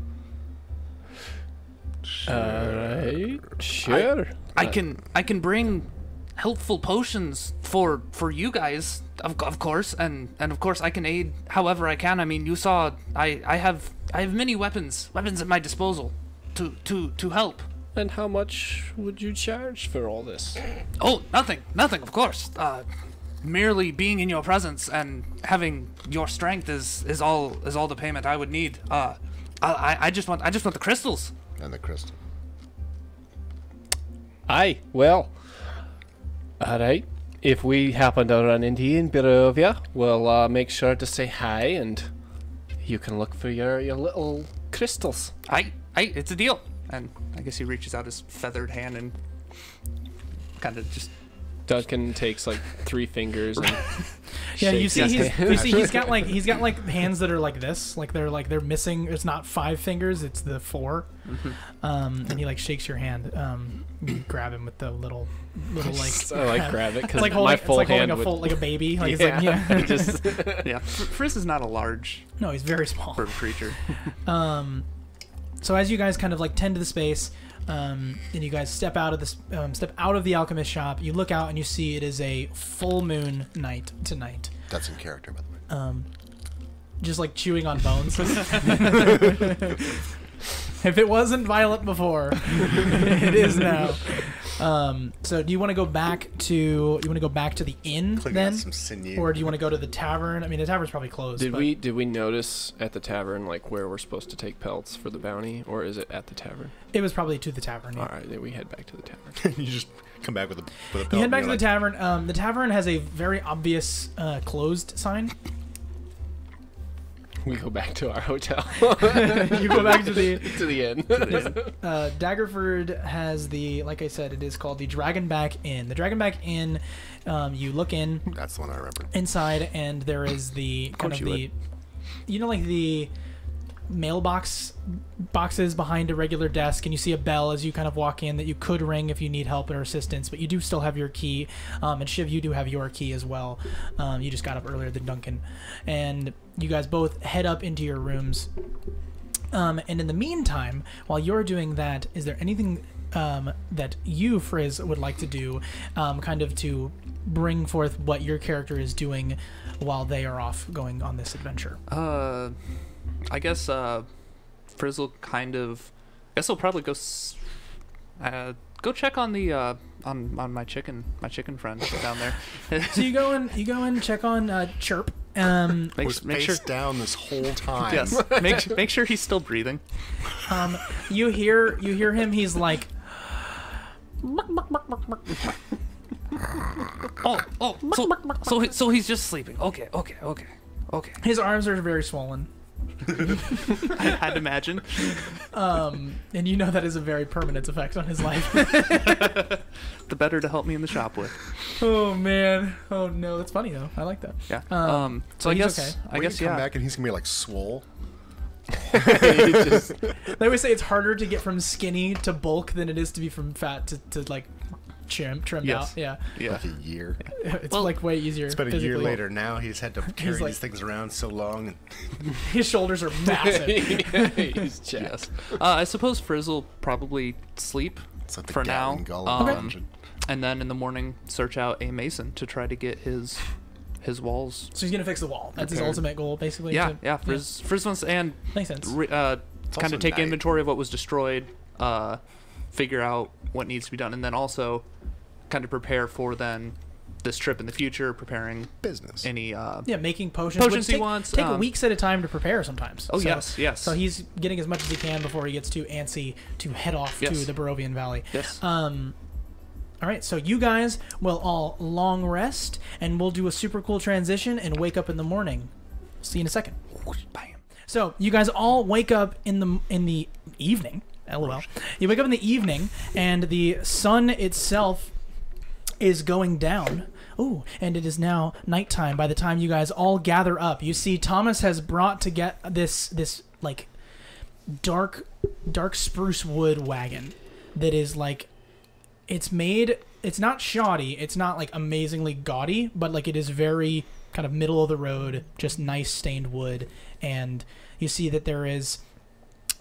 alright, sure. I can bring helpful potions for you guys, of course, and of course I can aid however I can. I mean, you saw I have many weapons at my disposal to help. And how much would you charge for all this? Oh, nothing, of course. Merely being in your presence and having your strength is all the payment I would need. I just want the crystals. And the crystal. Aye, well, alright. If we happen to run into you in Barovia, we'll make sure to say hi, and you can look for your little crystals. It's a deal. And I guess he reaches out his feathered hand and kind of just. Duncan takes like 3 fingers and Yeah, you shakes see, his hand. he's got like hands that are like this, like they're missing. It's not 5 fingers, it's the 4. And he like shakes your hand. You grab him with the little like. I like grab it It's because like my holding, full it's like hand holding a would. full like a baby. Like yeah, it's like yeah. just Yeah, Friz is not a large No, he's very small. bird creature. So as you guys kind of like tend to the space, and you guys step out of this, step out of the alchemist shop, you look out and you see it is a full moon night tonight. That's in character, by the way. Just like chewing on bones. If it wasn't violent before, it is now. So do you want to go back to the inn Clicking then, out some sinew. or do you want to go to the tavern? I mean, the tavern's probably closed. did but we notice at the tavern like where we're supposed to take pelts for the bounty, or is it at the tavern? It was probably to the tavern. Yeah. All right, then we head back to the tavern. You just come back with a belt. You head and back to you're the like, tavern. The tavern has a very obvious closed sign. We go back to our hotel. You go back to the to the inn. Daggerford has like I said, it is called the Dragonback Inn. The Dragonback Inn, you look in That's the one I remember. inside, and there is the kind of you the, like the mailboxes behind a regular desk, and you see a bell as you kind of walk in that you could ring if you need help or assistance, but you do still have your key. And Shiv, you do have your key as well. You just got up earlier than Duncan, and you guys both head up into your rooms. And in the meantime, while you're doing that, is there anything that you, Frizz, would like to do, kind of to bring forth what your character is doing while they are off going on this adventure? I guess Frizzle kind of. I guess he'll probably go check on the on my chicken friend down there. So you go and check on Chirp. Was Make face sure. down this whole time. Yes. Make sure he's still breathing. You hear him. He's like, So he's just sleeping. Okay. his arms are very swollen. I'd imagine. And you know that is a very permanent effect on his life. The better to help me in the shop with. Oh man. Oh no, that's funny though. I like that. Yeah. so So I he's guess okay. I When guess you come yeah. back and he's gonna be like swole. They always say it's harder to get from skinny to bulk than it is to be from fat to like trimmed Yes. out. Yeah, Yeah. Like a year. it's Well, like way easier. It's been a physically. year later now. He's had to carry like- these things around so long. And His shoulders are massive. He's jacked. Yes. I suppose Frizz will probably sleep it's like the for now. Gatling Gull of the Um, dungeon. and then in the morning search out a mason to try to get his walls. So he's gonna fix the wall. That's his Repaired. ultimate goal, basically. Yeah, to- yeah. Frizz wants and makes sense. kind also of take night. inventory of what was destroyed, figure out what needs to be done, and then also kind of prepare for then this trip in the future, preparing Business. any. Yeah, making potions. Potions which he wants, Take weeks at a time to prepare sometimes. Oh, So- yes. So he's getting as much as he can before he gets too antsy to head off Yes. to the Barovian Valley. Yes. All right, so you guys will all long rest, and we'll do a super cool transition and wake up in the morning. See you in a second. Bam. So you guys all wake up in the evening. LOL. You wake up in the evening, and the sun itself is going down. Ooh, and it is now nighttime. By the time you guys all gather up, you see Thomas has brought to get this like dark spruce wood wagon that is like, it's not shoddy, it's not like amazingly gaudy, but like it is very kind of middle of the road, just nice stained wood. And you see that there is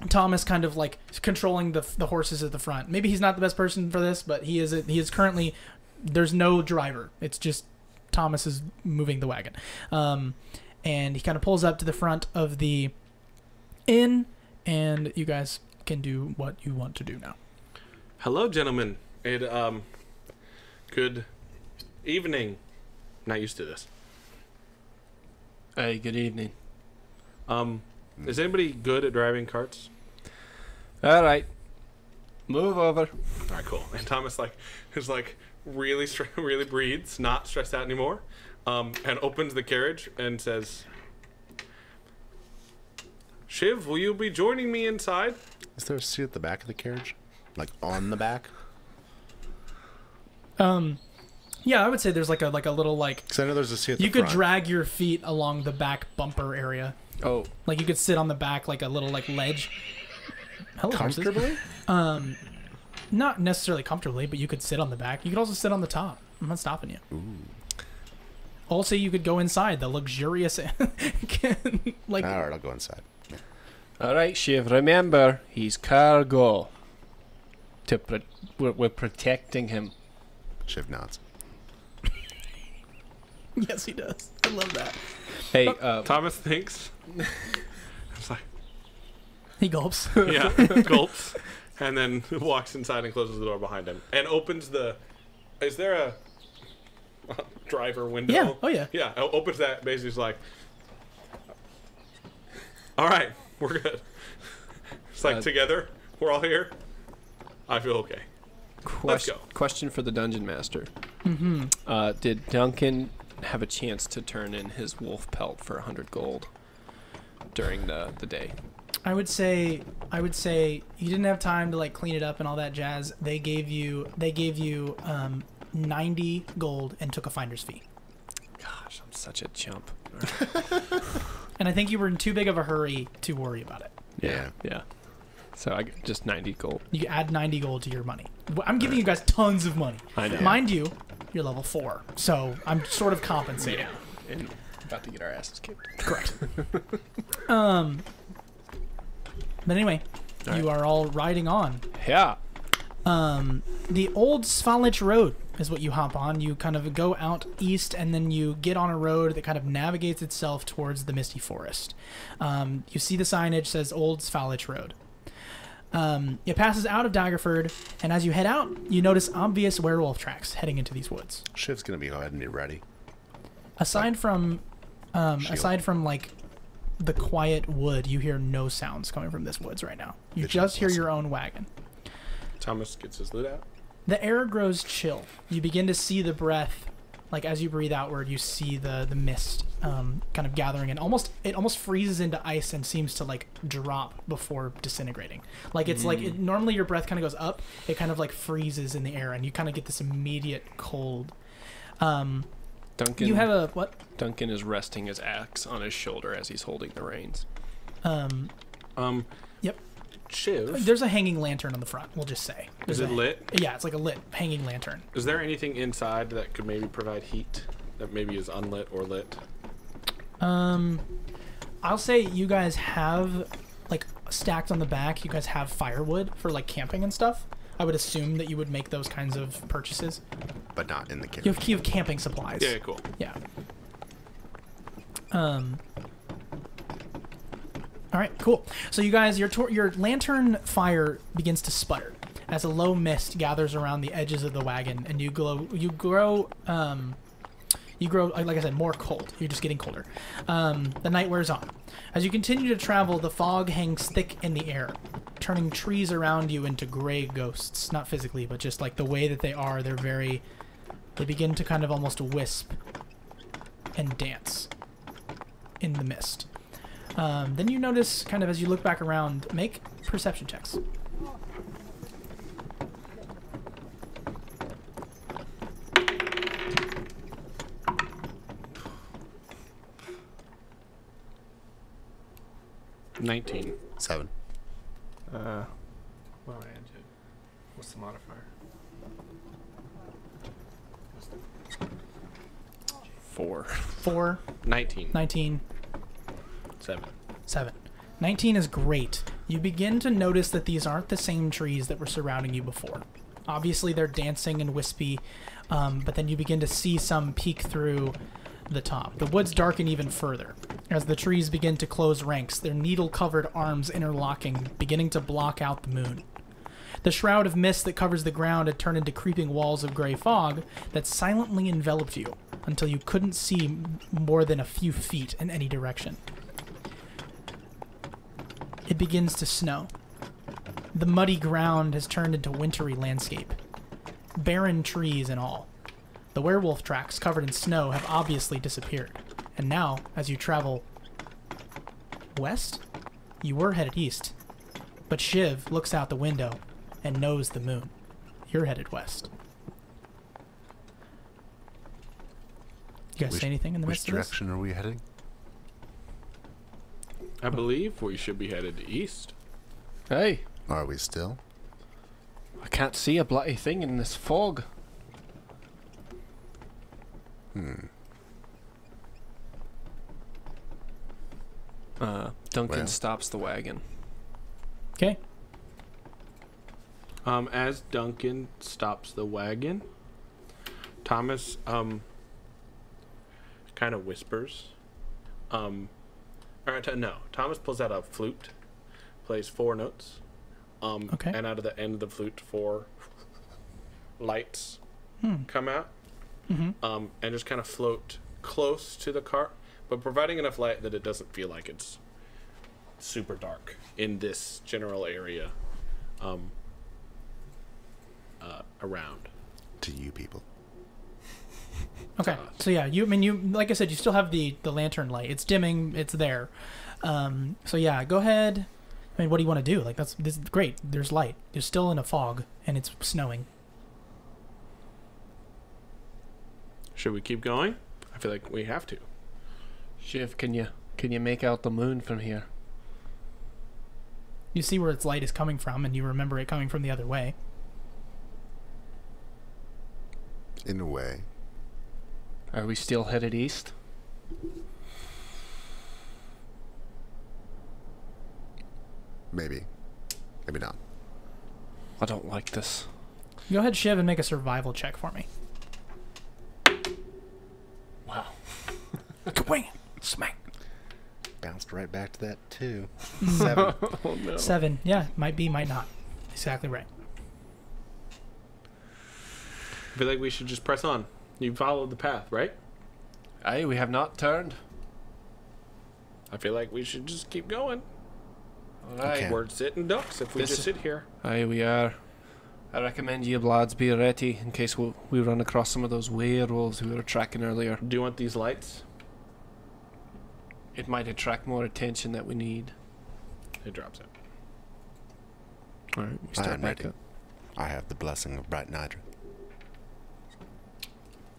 Thomas kind of like controlling the horses at the front. Maybe he's not the best person for this, but he is currently, there's no driver. It's just Thomas is moving the wagon. And he kind of pulls up to the front of the inn, and you guys can do what you want to do now. Hello, gentlemen. Good evening. Not used to this. Hey, good evening. Is anybody good at driving carts? All right. Move over. All right, cool. And Thomas is really really breathes, not stressed out anymore, and opens the carriage and says, "Shiv, will you be joining me inside?" Is there a seat at the back of the carriage? Like on the back? Yeah, I would say there's like a little like, Because I know there's a seat at the you could front. drag your feet along the back bumper area. Oh, Like you could sit on the back like a little like ledge. Hello, horses. Comfortably? Not necessarily comfortably, but you could sit on the back. You could also sit on the top. I'm not stopping you. Ooh. Also, you could go inside the luxurious, like Alright, I'll go inside. all right, Shiv. Remember, he's cargo. We're protecting him. Shiv nods. yes, he does. I love that. Hey, Thomas thinks. It's like, He gulps. yeah, gulps, and then walks inside and closes the door behind him and opens the. Is there a driver window? Yeah. Oh yeah. Yeah, opens that. Basically, is like, all right, we're good. It's like together, we're all here. I feel okay. Let's go. Question for the dungeon master. Mm-hmm. Did Duncan have a chance to turn in his wolf pelt for 100 gold during the day? I would say you didn't have time to like clean it up and all that jazz. They gave you 90 gold and took a finder's fee. Gosh, I'm such a chump. And I think you were in too big of a hurry to worry about it. Yeah. So I get just 90 gold. You can add 90 gold to your money. I'm giving you guys tons of money. I know. Mind you, you're level 4, so I'm sort of compensating. And about to get our asses kicked. Correct. But anyway, you are all riding on. Yeah. The old Svalich Road is what you hop on. You kind of go out east, and then you get on a road that kind of navigates itself towards the Misty Forest. You see the signage says Old Svalich Road. It passes out of Daggerford, and as you head out, you notice obvious werewolf tracks heading into these woods. Shiv's gonna go ahead and be ready. Aside from like the quiet wood, you hear no sounds coming from this woods right now. You just hear your own wagon. Thomas gets his lid out. The air grows chill. You begin to see the breath, like as you breathe outward, you see the mist kind of gathering, and it almost freezes into ice and seems to like drop before disintegrating. Like it's like normally your breath kind of goes up, it kind of like freezes in the air, and you kind of get this immediate cold. Duncan. You have a what? Duncan is resting his axe on his shoulder as he's holding the reins. Yep. Shiv. There's a hanging lantern on the front. We'll just say. Is it lit? Yeah, it's like a lit hanging lantern. Is there anything inside that could maybe provide heat that maybe is unlit or lit? I'll say you guys have like stacked on the back. You guys have firewood for like camping and stuff. I would assume that you would make those kinds of purchases. But not in the You cave. have camping supplies. Yeah, cool. Yeah. All right, cool. So you guys, your lantern fire begins to sputter as a low mist gathers around the edges of the wagon, and you grow, like I said, more cold. You're just getting colder. The night wears on. As you continue to travel, the fog hangs thick in the air, turning trees around you into gray ghosts. Not physically, but just like the way that they are. They begin to kind of almost wisp and dance in the mist. Then you notice, kind of as you look back around, make perception checks. $19. 7. What's the modifier? 4, 19. 19, 7. 7. 19 is great. You begin to notice that these aren't the same trees that were surrounding you before. Obviously, they're dancing and wispy, but then you begin to see some peek through the top. The woods darken even further as the trees begin to close ranks, their needle-covered arms interlocking, beginning to block out the moon. The shroud of mist that covers the ground had turned into creeping walls of gray fog that silently enveloped you until you couldn't see more than a few feet in any direction. It begins to snow. The muddy ground has turned into wintry landscape. Barren trees and all. The werewolf tracks covered in snow have obviously disappeared. And now, as you travel west, you were headed east. But Shiv looks out the window and knows the moon. You're headed west. You guys say anything in the Which midst of this? direction are we heading? I believe we should be headed east. Hey, Are we still? I can't see a bloody thing in this fog. Duncan Well. stops the wagon. Okay. As Duncan stops the wagon, Thomas kind of whispers. Thomas pulls out a flute, plays 4 notes. Okay. And out of the end of the flute, 4 lights come out. And just kind of float close to the cart, but providing enough light that it doesn't feel like it's super dark in this general area around. To you people. Okay. So yeah, you like I said, you still have the lantern light. It's dimming. It's there. So yeah, go ahead. I mean, what do you want to do? Like this is great. There's light. You're still in a fog and it's snowing. Should we keep going? I feel like we have to. Shiv, can you make out the moon from here? You see where its light is coming from, and you remember it coming from the other way. In a way. Are we still headed east? Maybe. Maybe not. I don't like this. Go ahead, Shiv, and make a survival check for me. Wow. Wing, smack. Bounced right back to that too. 7. Oh no. 7. Yeah, might be, might not. Exactly right. I feel like we should just press on. You followed the path, right? Aye, we have not turned. I feel like we should just keep going. Alright. Okay. We're sitting ducks if we This just is- sit here. Aye, we are. I recommend you lads be ready in case we run across some of those werewolves we were tracking earlier. Do you want these lights? It might attract more attention that we need. It drops it. Alright, we I start am back ready. up. I have the blessing of bright Nidra.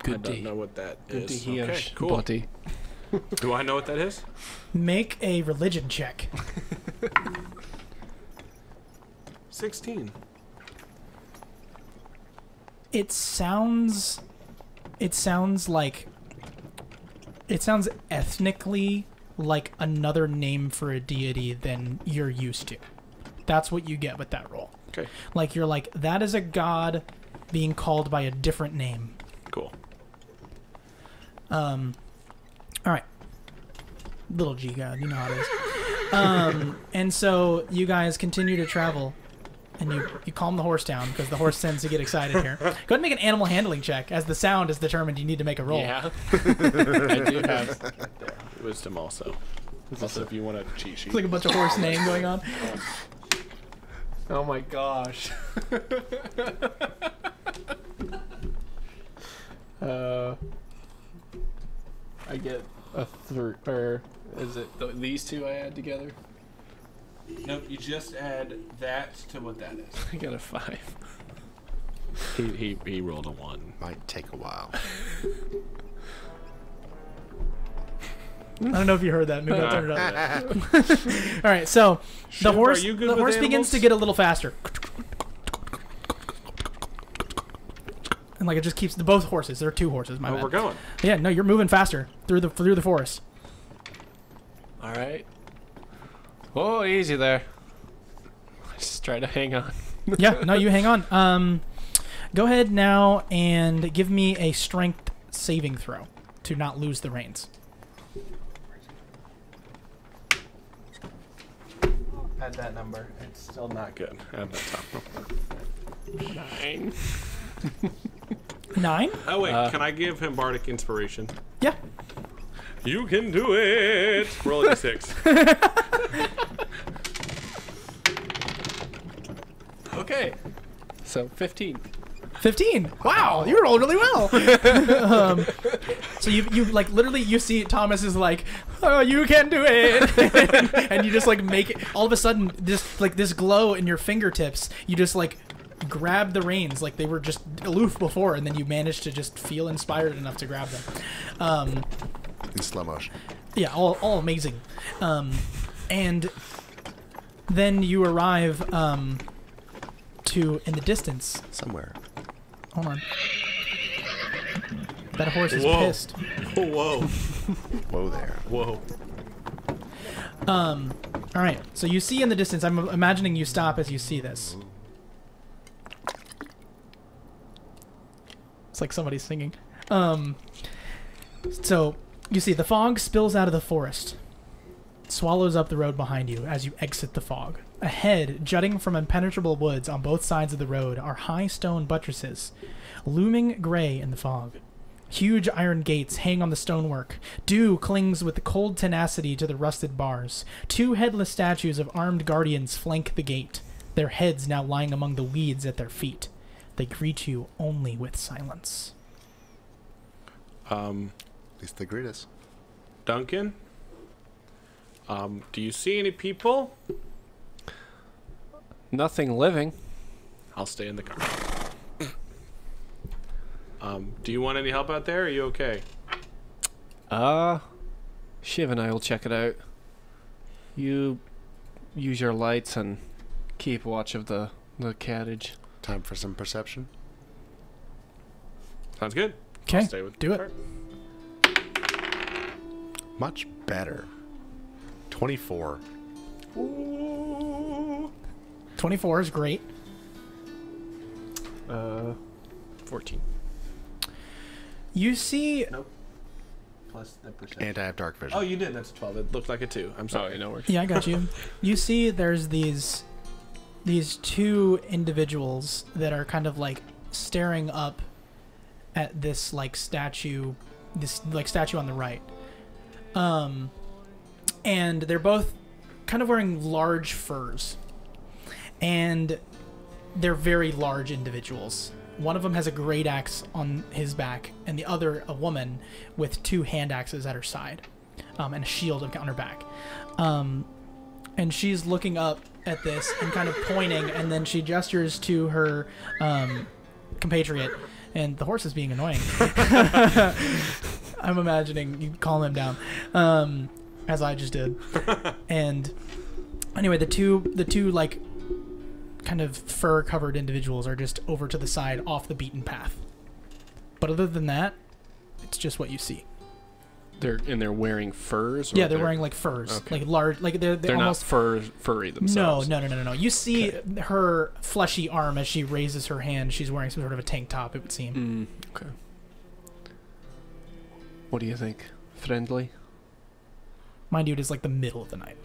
I Good don't to, know what that is. good to hear, Okay, cool. buddy. Do I know what that is? Make a religion check. 16. It sounds ethnically like another name for a deity than you're used to. That's what you get with that roll. Okay. Like, you're like, that is a god being called by a different name. Cool. All right. Little G god, you know how it is. And so you guys continue to travel, and you calm the horse down because the horse tends to get excited here. Go ahead and make an animal handling check, as the sound is determined. You need to make a roll. Yeah. I do have. There. Wisdom also. Also, if you want a cheat sheet. It's like a bunch of horse name going on. Oh my gosh. I get a third, or is it these two I add together? Nope, you just add that to what that is. I got a 5. He rolled a 1. Might take a while. I don't know if you heard that. Maybe I'll turn it up. All right, so Shiv, the horse are you good with begins animals? to get a little faster. And like it just keeps both horses. There are 2 horses, my Oh, bad. we're going. Yeah, no, you're moving faster through the forest. All right. Oh, easy there. Just try to hang on. Yeah, no, you hang on. Go ahead now and give me a strength saving throw to not lose the reins. At that number, it's still not good. At that top number. 9. 9? Oh wait, can I give him bardic inspiration? Yeah. You can do it. Roll a 6. Okay. So 15. 15. Wow, you rolled really well. So you like literally you see Thomas is like, oh, you can do it, and you just like make it. All of a sudden, this glow in your fingertips. You just like grab the reins like they were just aloof before, and then you manage to just feel inspired enough to grab them. In slow motion. Yeah, all amazing. And then you arrive to in the distance. Somewhere. Hold on. That horse is Whoa. pissed. Oh, whoa. Whoa there. Whoa. All right. So you see in the distance. I'm imagining you stop as you see this. It's like somebody's singing. So you see the fog spills out of the forest, swallows up the road behind you as you exit the fog. Ahead, jutting from impenetrable woods on both sides of the road, are high stone buttresses, looming gray in the fog. Huge iron gates hang on the stonework. Dew clings with cold tenacity to the rusted bars. 2 headless statues of armed guardians flank the gate, their heads now lying among the weeds at their feet. They greet you only with silence. At least they greet us. Duncan? Do you see any people? Nothing living. I'll stay in the car. Do you want any help out there? Are you okay? Shiv and I will check it out. You use your lights and keep watch of the cottage. Time for some perception. Sounds good. Okay, I'll stay with do the it. cart. Much better. 24. 24 is great. 14. You see... Plus the perception. And I have dark vision. Oh, you did. That's 12. It looked like a 2. I'm sorry. No worries. Yeah, I got you. You see there's these 2 individuals that are kind of like staring up at this like statue, on the right. And they're both kind of wearing large furs. And they're very large individuals. One of them has a great axe on his back, and the other a woman with 2 hand axes at her side, and a shield on her back. And she's looking up at this and kind of pointing, and then she gestures to her compatriot, and the horse is being annoying. I'm imagining you calm him down, as I just did. And anyway, the two like kind of fur-covered individuals are just over to the side off the beaten path. But other than that, it's just what you see. They're wearing furs? Or Yeah, they're wearing like furs. Okay. Like large, like they're almost... not furry themselves. No. You see her fleshy arm as she raises her hand. She's wearing some sort of a tank top, it would seem. Okay. What do you think? Friendly? Mind you, it is like the middle of the night.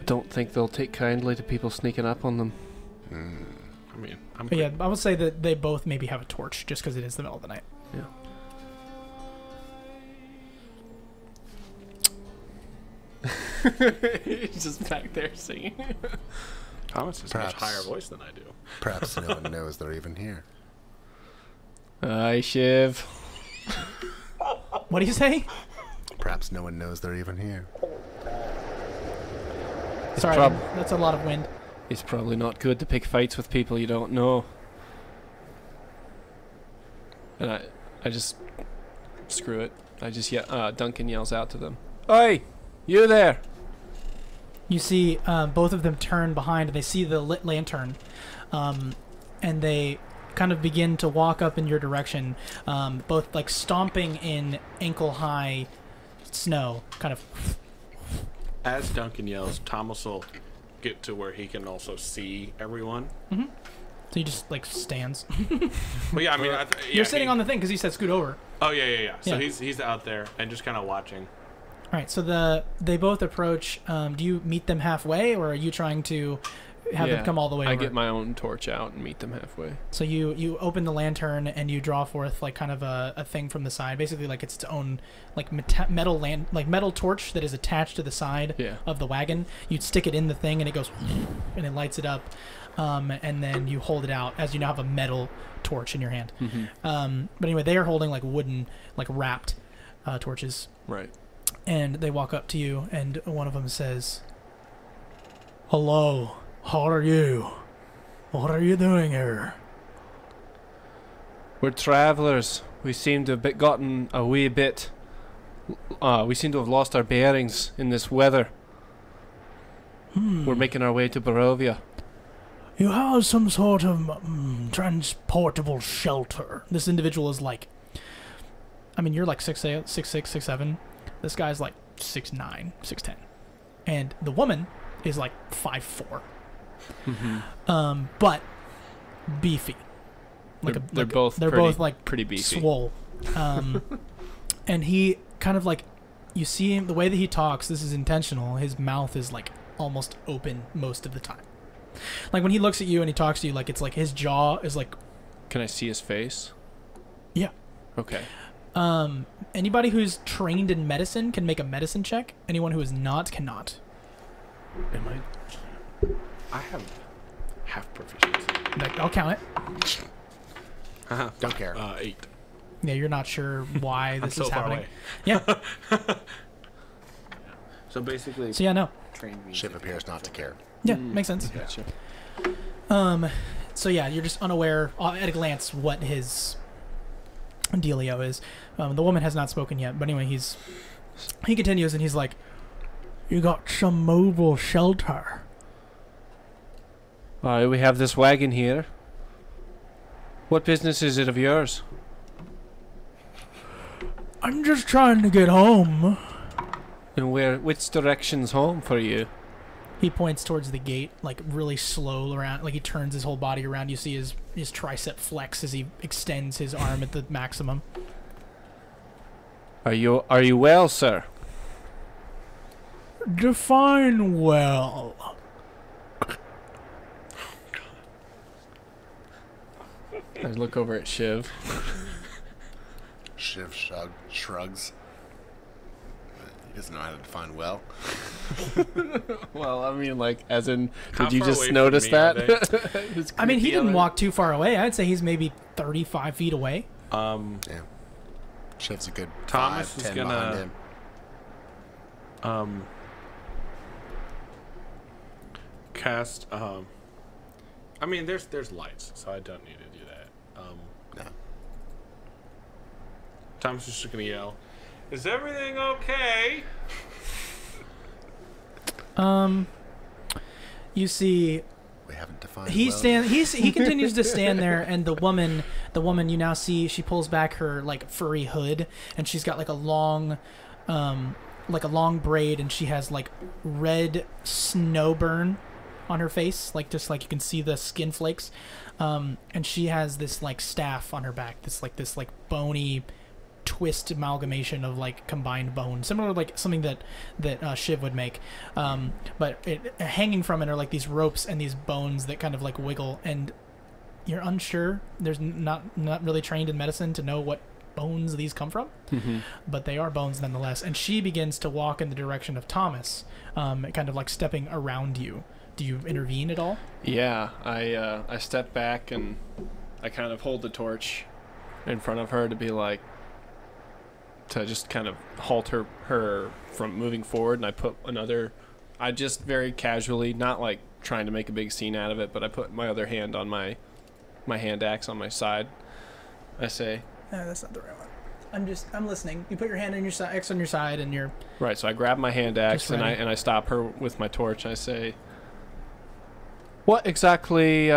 I don't think they'll take kindly to people sneaking up on them. I mean, But yeah, I would say that they both maybe have a torch, just because it is the middle of the night. Yeah. He's just back there singing. Thomas has a much higher voice than I do. Perhaps no one knows they're even here. Aye, Shiv. What do you say? Perhaps no one knows they're even here. Sorry, that's a lot of wind. It's probably not good to pick fights with people you don't know. And I just... Screw it. Duncan yells out to them. Oi! You there! You see both of them turn behind and they see the lit lantern. And they kind of begin to walk up in your direction, both like stomping in ankle-high snow, kind of... As Duncan yells, Thomas will get to where he can also see everyone. So he just like stands. Well, yeah, I mean, You're sitting on the thing because he said scoot over. Oh yeah. So Yeah. he's out there and just kind of watching. All right, so they both approach. Do you meet them halfway, or are you trying to have them come all the way over? I get my own torch out and meet them halfway. So you open the lantern and you draw forth like kind of a thing from the side, basically like it's its own like metal torch that is attached to the side of the wagon. You'd stick it in the thing and it goes and it lights it up, and then you hold it out as you now have a metal torch in your hand. But anyway, they are holding like wooden, like wrapped torches. Right. And they walk up to you, and one of them says, "Hello, how are you? What are you doing here?" We're travelers. We seem to have gotten a wee bit... we seem to have lost our bearings in this weather. We're making our way to Barovia. You have some sort of transportable shelter. This individual is like... I mean, you're like 6'8", 6'6", 6'7". This guy's like 6'9", 6'10". And the woman is like 5'4". But beefy. They're both like pretty beefy. Swole. And he kind of like, you see him, the way that he talks, this is intentional. His mouth is like almost open most of the time. Like when he looks at you and he talks to you, like it's like his jaw is like... Can I see his face? Yeah. Okay. Anybody who's trained in medicine can make a medicine check. Anyone who is not cannot. I have half proficiency. I'll count it. Don't care. 8. Yeah, you're not sure why this I'm is so far happening. away. Yeah. So basically, So yeah, no. Shiv appears not to care. Yeah, makes sense. Gotcha. So yeah, you're just unaware at a glance what his dealio is. The woman has not spoken yet, but anyway, he continues and he's like, "You got some mobile shelter." Aye, we have this wagon here. What business is it of yours? I'm just trying to get home. And which direction's home for you? He points towards the gate, like really slow around, like he turns his whole body around. You see his tricep flex as he extends his arm at the maximum. Are you well, sir? Define well. I look over at Shiv. Shiv shrugs. He doesn't know how to define well. Well, I mean, like, as in, How did you far just away from notice me are that? His I mean, he creepy didn't element. walk too far away. I'd say he's maybe 35 feet away. Yeah. Shiv's a good Thomas 5, is 10 gonna- behind him. cast. I mean, there's lights, so I don't need to do that. No. Thomas is just gonna yell, "Is everything okay?" You see We haven't defined. He well. he continues to stand there, and the woman you now see, she pulls back her like furry hood, and she's got like a long braid, and she has like red snow burn on her face, like just like you can see the skin flakes, and she has this like staff on her back, this bony twist amalgamation of like combined bone, similar to like something that Shiv would make, but hanging from it are like these ropes and these bones that kind of like wiggle, and you're unsure. There's not really trained in medicine to know what bones these come from, but they are bones nonetheless. And she begins to walk in the direction of Thomas, kind of like stepping around you. Do you intervene at all? Yeah, I step back and I kind of hold the torch in front of her to be like, to just kind of halt her from moving forward, and I put I just very casually, not like trying to make a big scene out of it, but I put my other hand on my hand axe on my side. I say, No, that's not the right one. I'm listening. You put your hand on your X on your side, and you're right. So I grab my hand axe Just and ready. I stop her with my torch. And I say, what exactly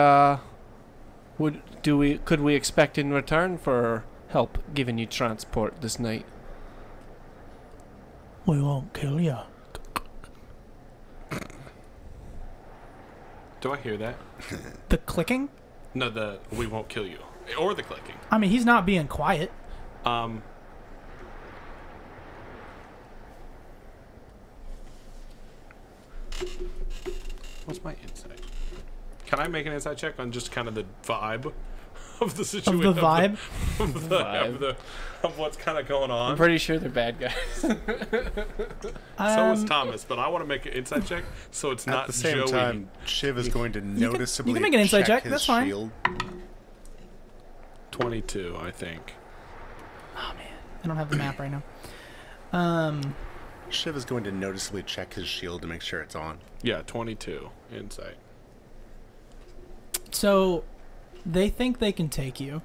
could we expect in return for help giving you transport this night? we won't kill you. Do I hear that? The clicking? No, we won't kill you. Or the clicking. I mean, he's not being quiet. What's my insight? Can I make an insight check on just kind of the vibe of the situation? Of the vibe? Of what's kind of going on? I'm pretty sure they're bad guys. So is Thomas, but I want to make an insight check so it's not At the same Joey. time, Shiv is going to noticeably make an insight check, his that's fine. shield. 22, I think. Oh man, I don't have the map right now. Shiv is going to noticeably check his shield to make sure it's on. Yeah, 22 insight. So they think they can take you.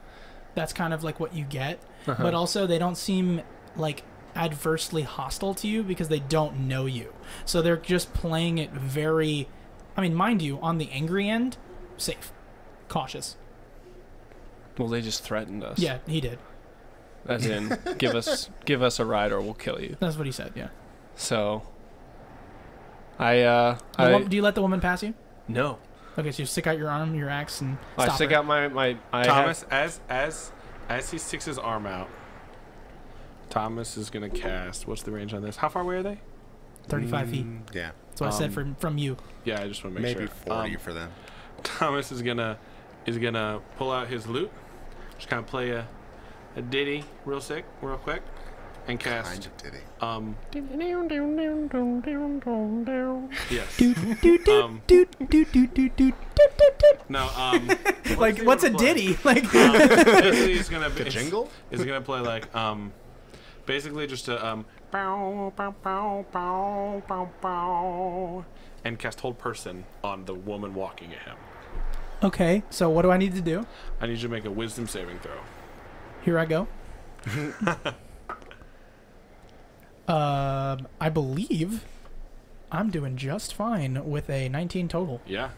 That's kind of like what you get. But also they don't seem like adversely hostile to you because they don't know you. So they're just playing it very, I mean, mind you, on the angry end, safe, cautious. Well, they just threatened us. Yeah, he did. As in, give us a ride or we'll kill you. That's what he said, yeah. So, Do you let the woman pass you? no. Okay, so you stick out your arm, your axe, and I stop stick her. out my Thomas, as he sticks his arm out, Thomas is gonna cast. What's the range on this? How far away are they? 35 feet. Yeah, That's what I said from you. Yeah, I just want to make maybe sure. 40 for them. Thomas is gonna pull out his lute, just kind of play a ditty real quick, and cast. Kind of ditty. Yes. No. Like, what's a ditty? Like, Basically, he's gonna Jingle? He's gonna play like basically just a bow bow bow bow bow bow, and cast hold person on the woman walking at him. okay, so what do I need to do? I need you to make a wisdom saving throw. Here I go. I believe I'm doing just fine with a 19 total. Yeah.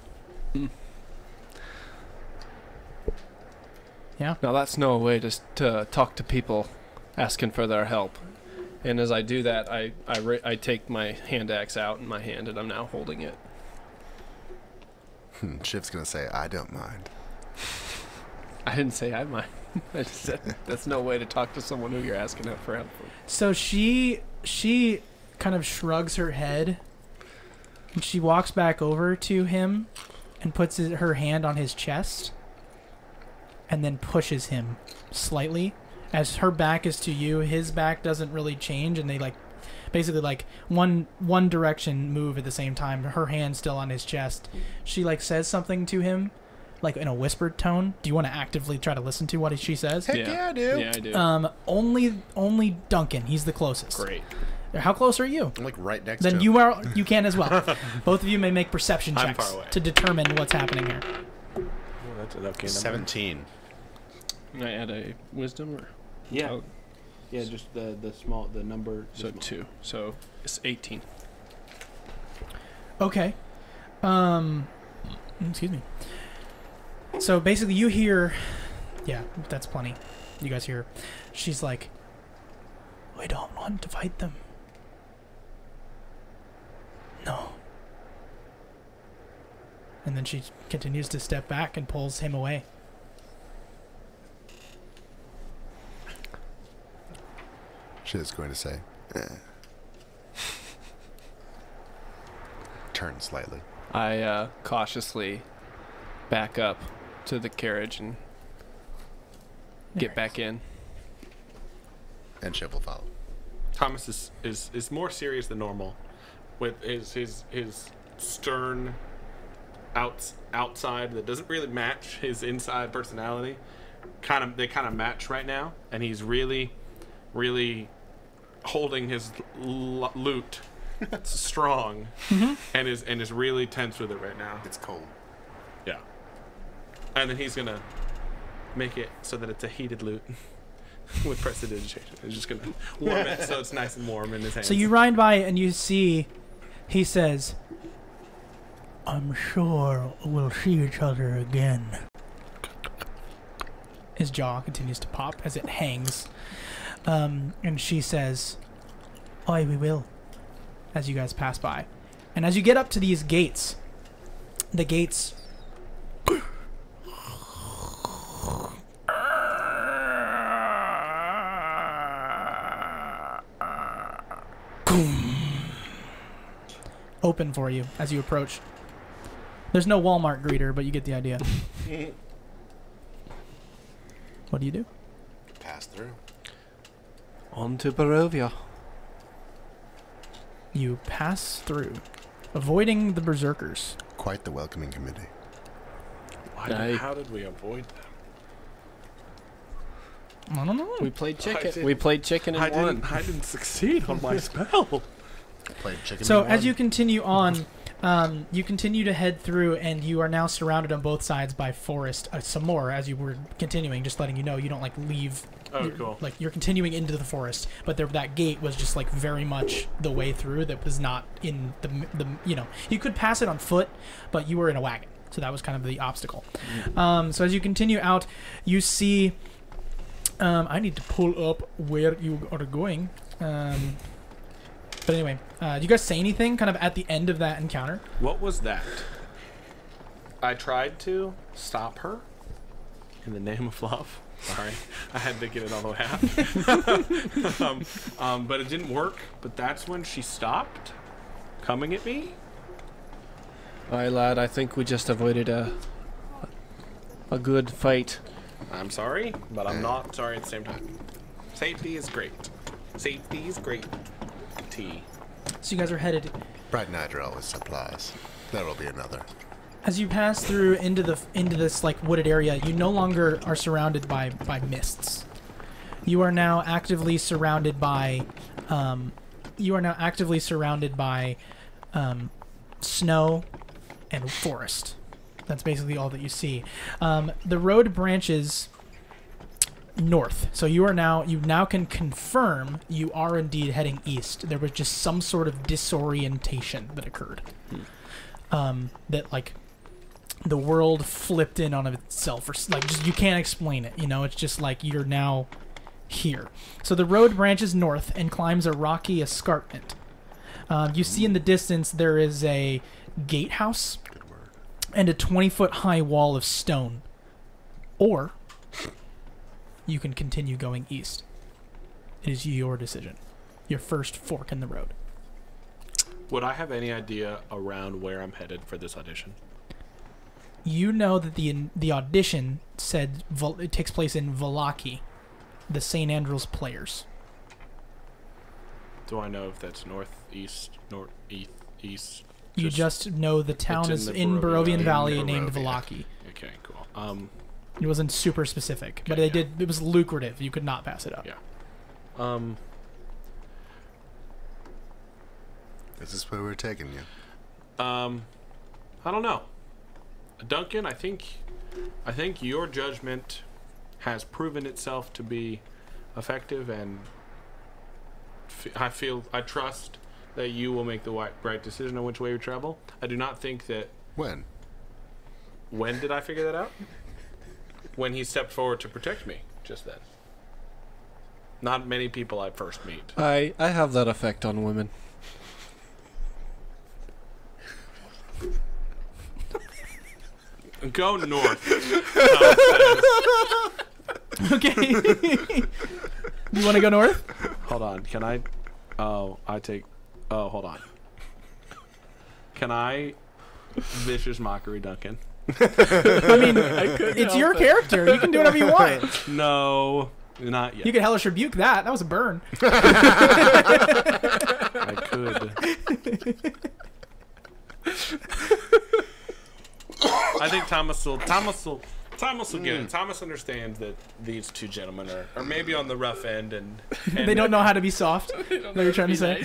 Yeah. Now that's no way to talk to people asking for their help. And as I do that, I take my hand axe out in my hand and I'm now holding it. Shiv's going to say, I don't mind. I didn't say I mind. I just said that's no way to talk to someone who you're asking for help. So she kind of shrugs her head, and she walks back over to him and puts her hand on his chest and then pushes him slightly. As her back is to you, his back doesn't really change, and they like basically like one direction move at the same time. Her hand still on his chest. She like says something to him, like in a whispered tone. Do you want to actively try to listen to what she says? Heck yeah, I do. Yeah, I do. Only Duncan. He's the closest. Great. How close are you? I'm like right next to Then him. you can as well. Both of you may make perception I'm checks far away. to determine what's happening here. Oh, that's an okay number. 17. Can I add a wisdom or? Yeah. Oh, Yeah, just the number. so 2. So it's 18. Okay. Excuse me. So basically, you hear. Yeah, that's plenty. You guys hear. She's like, "We don't want to fight them. No." And then she continues to step back and pulls him away. She is going to say, turn slightly. I cautiously back up to the carriage and get back in. And Shiv will follow. Thomas is more serious than normal, with his stern outside that doesn't really match his inside personality. They kind of match right now, and he's really holding his loot strong, and is really tense with it right now. It's cold. Yeah, and then he's gonna make it so that it's a heated loot. With prestidigitation. It's just gonna warm it so it's nice and warm in his hands. So you ride by and you see, he says, "I'm sure we'll see each other again." His jaw continues to pop as it hangs. And she says, "Aye, we will," as you guys pass by. And as you get up to these gates, the gates open for you as you approach. There's no Walmart greeter, but you get the idea. What do you do? Pass through. On to Barovia. You pass through, avoiding the berserkers. Quite the welcoming committee. How did we avoid them? I don't know. We played chicken. We played chicken and won. I didn't succeed on my spell. Played chicken. So and as won. you continue on, you continue to head through, and you are now surrounded on both sides by forest. Some more as you were continuing, just letting you know you don't like leave. Oh, cool. Like you're continuing into the forest, but that gate was just like very much the way through. That was not in the you could pass it on foot, but you were in a wagon, so that was kind of the obstacle. So as you continue out, you see. I need to pull up where you are going. But anyway, do you guys say anything kind of at the end of that encounter? What was that? I tried to stop her in the name of love. Sorry, I had to get it all the way out. But it didn't work. But that's when she stopped coming at me. Aye, lad, I think we just avoided a good fight. I'm sorry, but I'm not sorry at the same time. Safety is great. Safety is great. T. So you guys are headed. Bright Night always supplies. There will be another. As you pass through into this like wooded area, you no longer are surrounded by mists. You are now actively surrounded by snow and forest. That's basically all that you see. The road branches north, so you now can confirm you are indeed heading east. There was just some sort of disorientation that occurred. That like the world flipped in on itself, or like just you can't explain it. It's just like you're now here. So the road branches north and climbs a rocky escarpment. You see in the distance there is a gatehouse and a 20-foot high wall of stone. Or you can continue going east. It is your decision. Your first fork in the road. Would I have any idea around where I'm headed for this audition? You know that the audition said it takes place in Vallaki, the St. Andrews Players. Do I know if that's northeast? East? You just know the town it's is in the in Barovia Barovian Valley in named Barovia. Vallaki. Okay, cool. It wasn't super specific, but Okay, it was lucrative. You could not pass it up. Yeah. Is this where we're taking you? I don't know. Duncan, I think your judgment has proven itself to be effective, and I trust that you will make the right decision on which way we travel. I do not think that When? When did I figure that out? When he stepped forward to protect me, just then. Not many people I first meet. I have that effect on women. Go north. Okay. You want to go north? Hold on. Can I? Oh, hold on. Can I vicious mockery Duncan? I mean, it's your character. You can do whatever you want. No, not yet. You could hellish rebuke that. That was a burn. I could. I think Thomas will get it. Thomas understands that these two gentlemen are maybe on the rough end, and They don't know how to be soft. That you're trying to say.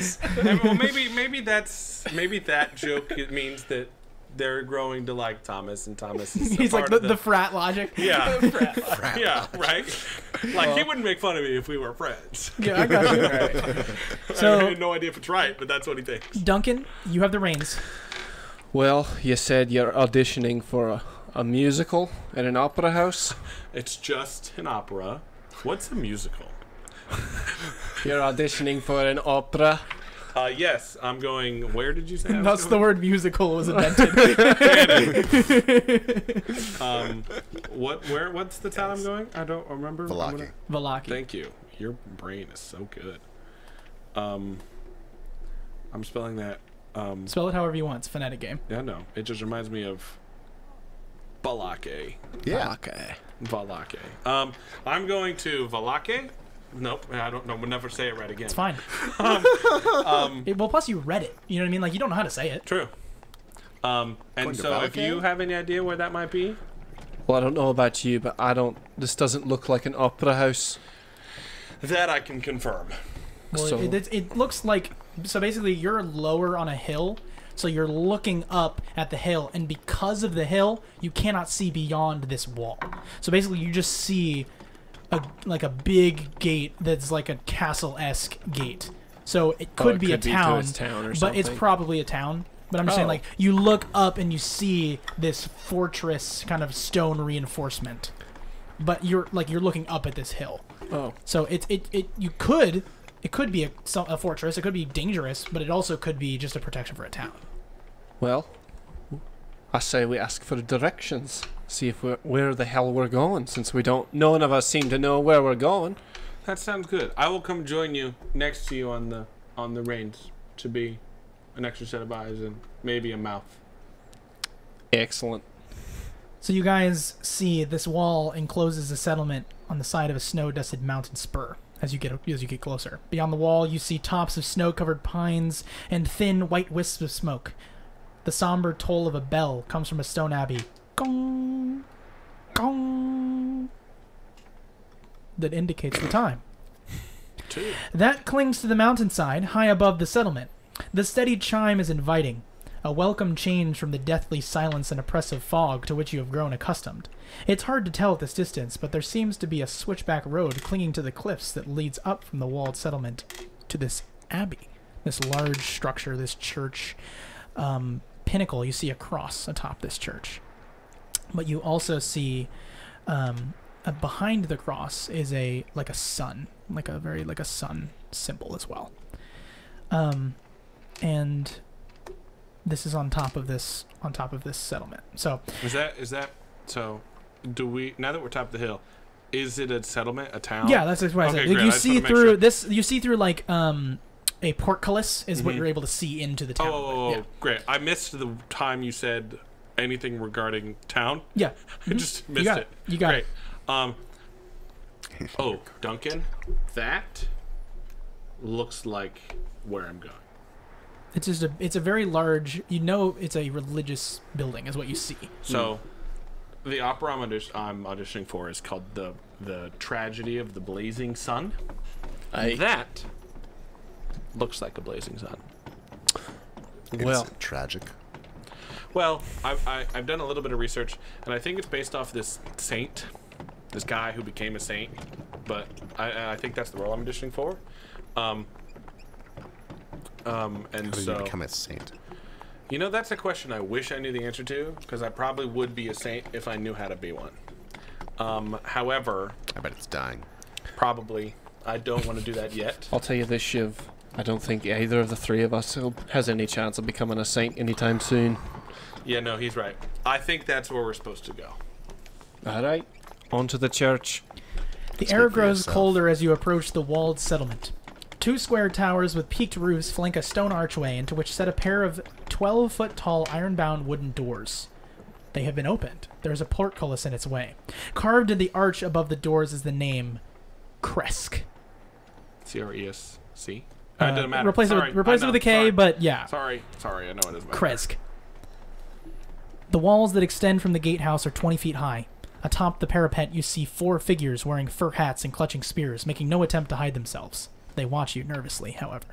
well, maybe that joke it means that they're growing to like Thomas, and Thomas is He's like the frat logic. yeah, yeah, right. Like he wouldn't make fun of me if we were friends. Yeah, I got you. Right. So- I have no idea if it's right, but that's what he thinks. Duncan, you have the reins. Well, you said you're auditioning for a musical at an opera house. It's just an opera. What's a musical? You're auditioning for an opera. Yes, I'm going. Where did you say? That's the word musical was invented. What's the town I'm going? I don't remember. Valaki. Valaki. Thank you. Your brain is so good. I'm spelling that. Spell it however you want. It's a phonetic game. Yeah, no. It just reminds me of Balake. Yeah. Okay. Valake. I'm going to Valake. Nope, I don't know. We'll never say it right again. It's fine. Well, plus you read it. You know what I mean? Like, you don't know how to say it. True. And Going to so if Valake? you have any idea where that might be, Well, I don't know about you, but this doesn't look like an opera house. that I can confirm. Well, So- it looks like... So basically, you're lower on a hill, so you're looking up at the hill, and because of the hill, you cannot see beyond this wall. So basically, you just see a big gate that's like a castle-esque gate. So it could be a to town, its town or but it's something. probably a town. But I'm just saying, Oh. like, you look up and you see this fortress kind of stone reinforcement, but you're looking up at this hill. Oh. So it could be a fortress. It could be dangerous, but it also could be just a protection for a town. Well, I say we ask for directions. See if where the hell we're going, since none of us seem to know where we're going. That sounds good. I will come join you next to you on the reins to be an extra set of eyes and maybe a mouth. Excellent. So you guys see this wall encloses a settlement on the side of a snow-dusted mountain spur. As you get closer, beyond the wall, you see tops of snow-covered pines and thin white wisps of smoke. The somber toll of a bell comes from a stone abbey. Gong, gong. That indicates the time. That clings to the mountainside, high above the settlement. The steady chime is inviting, a welcome change from the deathly silence and oppressive fog to which you have grown accustomed. It's hard to tell at this distance, but there seems to be a switchback road clinging to the cliffs that leads up from the walled settlement to this abbey, this large structure, this church pinnacle. You see a cross atop this church. But you also see behind the cross is a sun, like a sun symbol as well. And this is on top of this settlement. So Is that so? Do we now that we're top of the hill? Is it a settlement, a town? yeah, that's what I said. Okay, Like, great. you I just see wanna make through sure. this. You see through like a portcullis is what Mhm. you're able to see into the town. Oh, with. great! I missed the time you said anything regarding town. Yeah, I just missed got it. You got Great. it. Oh, Duncan, that looks like where I'm going. It's just it's a very large. It's a religious building, is what you see. So, the opera I'm auditioning for is called the Tragedy of the Blazing Sun. That looks like a blazing sun. Well, It's tragic. Well, I've done a little bit of research, and I think it's based off this saint, this guy who became a saint. But I think that's the role I'm auditioning for. And How did so you become a saint? You know, that's a question I wish I knew the answer to, because I probably would be a saint if I knew how to be one. However, I bet it's dying. probably I don't want to do that yet. I'll tell you this, Shiv. I don't think either of the three of us has any chance of becoming a saint anytime soon. Yeah, no, he's right. I think that's where we're supposed to go. All right, on to the church. The Speak air for grows yourself. colder as you approach the walled settlement. 2 square towers with peaked roofs flank a stone archway into which set a pair of 12-foot-tall iron-bound wooden doors. They have been opened. There is a portcullis in its way. Carved in the arch above the doors is the name Kresk. C-R-E-S-C? It doesn't matter. Replace Sorry, it with I a know, K, sorry. but yeah. Sorry, I know it is. Kresk. The walls that extend from the gatehouse are 20 feet high. Atop the parapet, you see 4 figures wearing fur hats and clutching spears, making no attempt to hide themselves. They watch you nervously, however.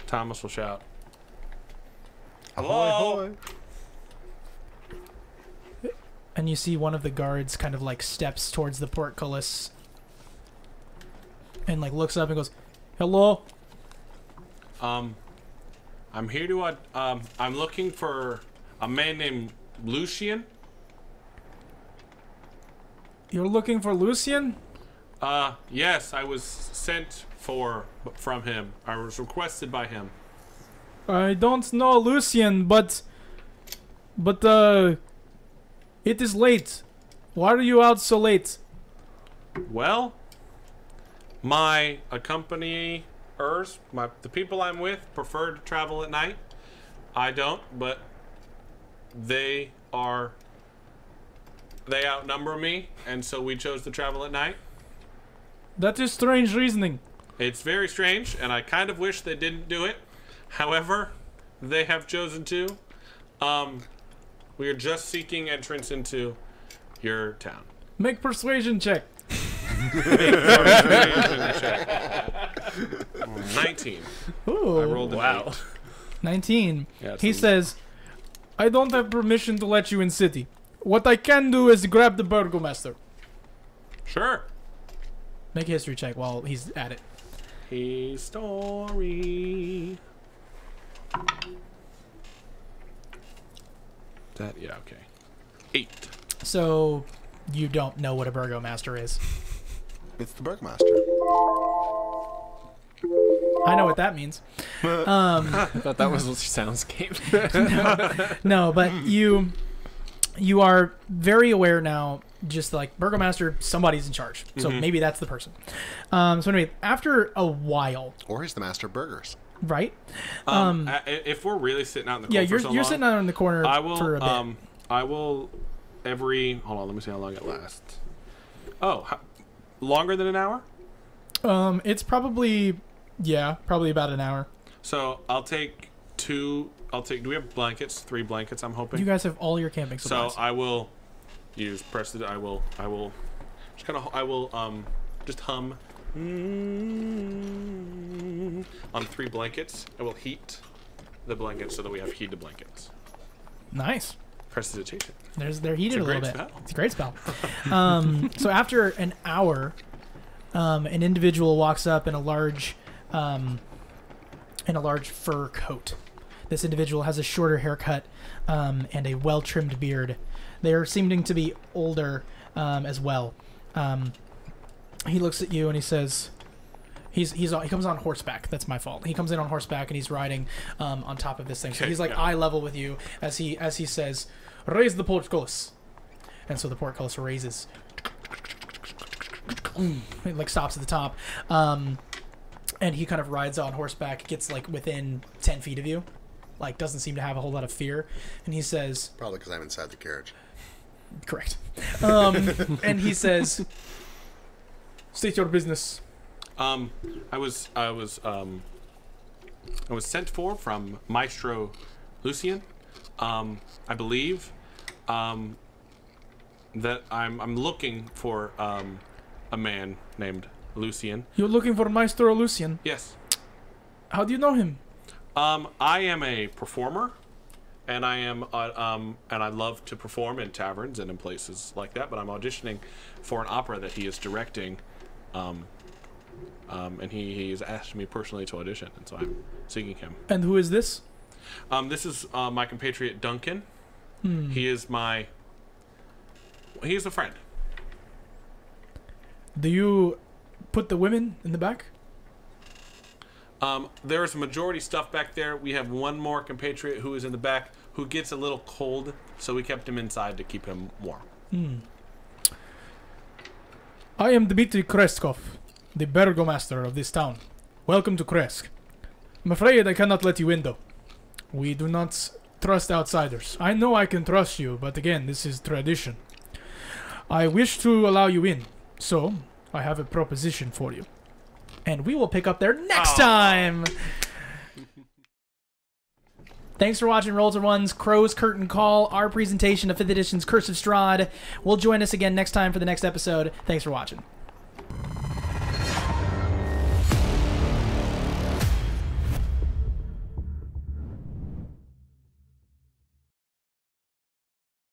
Thomas will shout. Ahoy, hoy. And you see one of the guards kind of like steps towards the portcullis and like looks up and goes, "Hello?" I'm here to, I'm looking for a man named Lucian. You're looking for Lucian? Yes, I was sent from him. I was requested by him. I don't know Lucian, but it is late. Why are you out so late? Well, my accompaniers, the people I'm with, prefer to travel at night. I don't, but they outnumber me, and so we chose to travel at night. That is strange reasoning. It's very strange, and I kind of wish they didn't do it. However, they have chosen to. We are just seeking entrance into your town. Make persuasion check. 19. Ooh, I rolled an 8. 19. Yeah, it's He a- says, "I don't have permission to let you in city. What I can do is grab the burgomaster." Sure. Make a history check while he's at it. History. Yeah, okay. 8. So, you don't know what a burgomaster is. It's the Burgmaster. I know what that means. I thought that was what soundscape. No, but you are very aware now, just like burgomaster, somebody's in charge. So maybe that's the person. So anyway, after a while, Or he's the Master of Burgers. right? If we're really sitting out in the cold Yeah, for you're so you're long, sitting out in the corner I will. for a bit. I will. Hold on. Let me see how long it lasts. Oh, longer than an hour. It's probably about an hour. So I'll take 2. Do we have blankets? 3 blankets. I'm hoping. You guys have all your camping So supplies. I will use press the. I will just kind of. I will just hum on 3 blankets. I will heat the blankets so that we have heated blankets. Nice. Prestidigitation. They're heated It's a a little great bit. spell. It's a great spell. So after an hour, an individual walks up in a large fur coat. This individual has a shorter haircut and a well-trimmed beard. They are seeming to be older as well. He looks at you and he says, he comes on horseback. That's my fault. He comes in on horseback and he's riding on top of this thing. So Okay, he's like yeah. eye level with you as he says, "Raise the portcullis." And so the portcullis raises. It like stops at the top. And he kind of rides on horseback, gets like within 10 feet of you. Like doesn't seem to have a whole lot of fear. And he says, Probably because I'm inside the carriage. correct. And he says, "State your business." I was sent for from Maestro Lucian. I believe that I'm looking for a man named Lucian. You're looking for Maestro Lucian. Yes. How do you know him? I am a performer, and I am and I love to perform in taverns and in places like that. But I'm auditioning for an opera that he is directing, and he has asked me personally to audition, and so I'm seeking him. And who is this? This is my compatriot Duncan. He is He is a friend. Do you put the women in the back? There's majority stuff back there. We have one more compatriot who is in the back who gets a little cold, so we kept him inside to keep him warm. I am Dmitry Kreskov, the burgomaster of this town. Welcome to Kresk. I'm afraid I cannot let you in, though. We do not trust outsiders. I know I can trust you, but again, this is tradition. I wish to allow you in, so I have a proposition for you. And we will pick up there next time. Thanks for watching Roll to One's Crow's Curtain Call, our presentation of 5th edition's Curse of Strahd. We'll join us again next time for the next episode. Thanks for watching.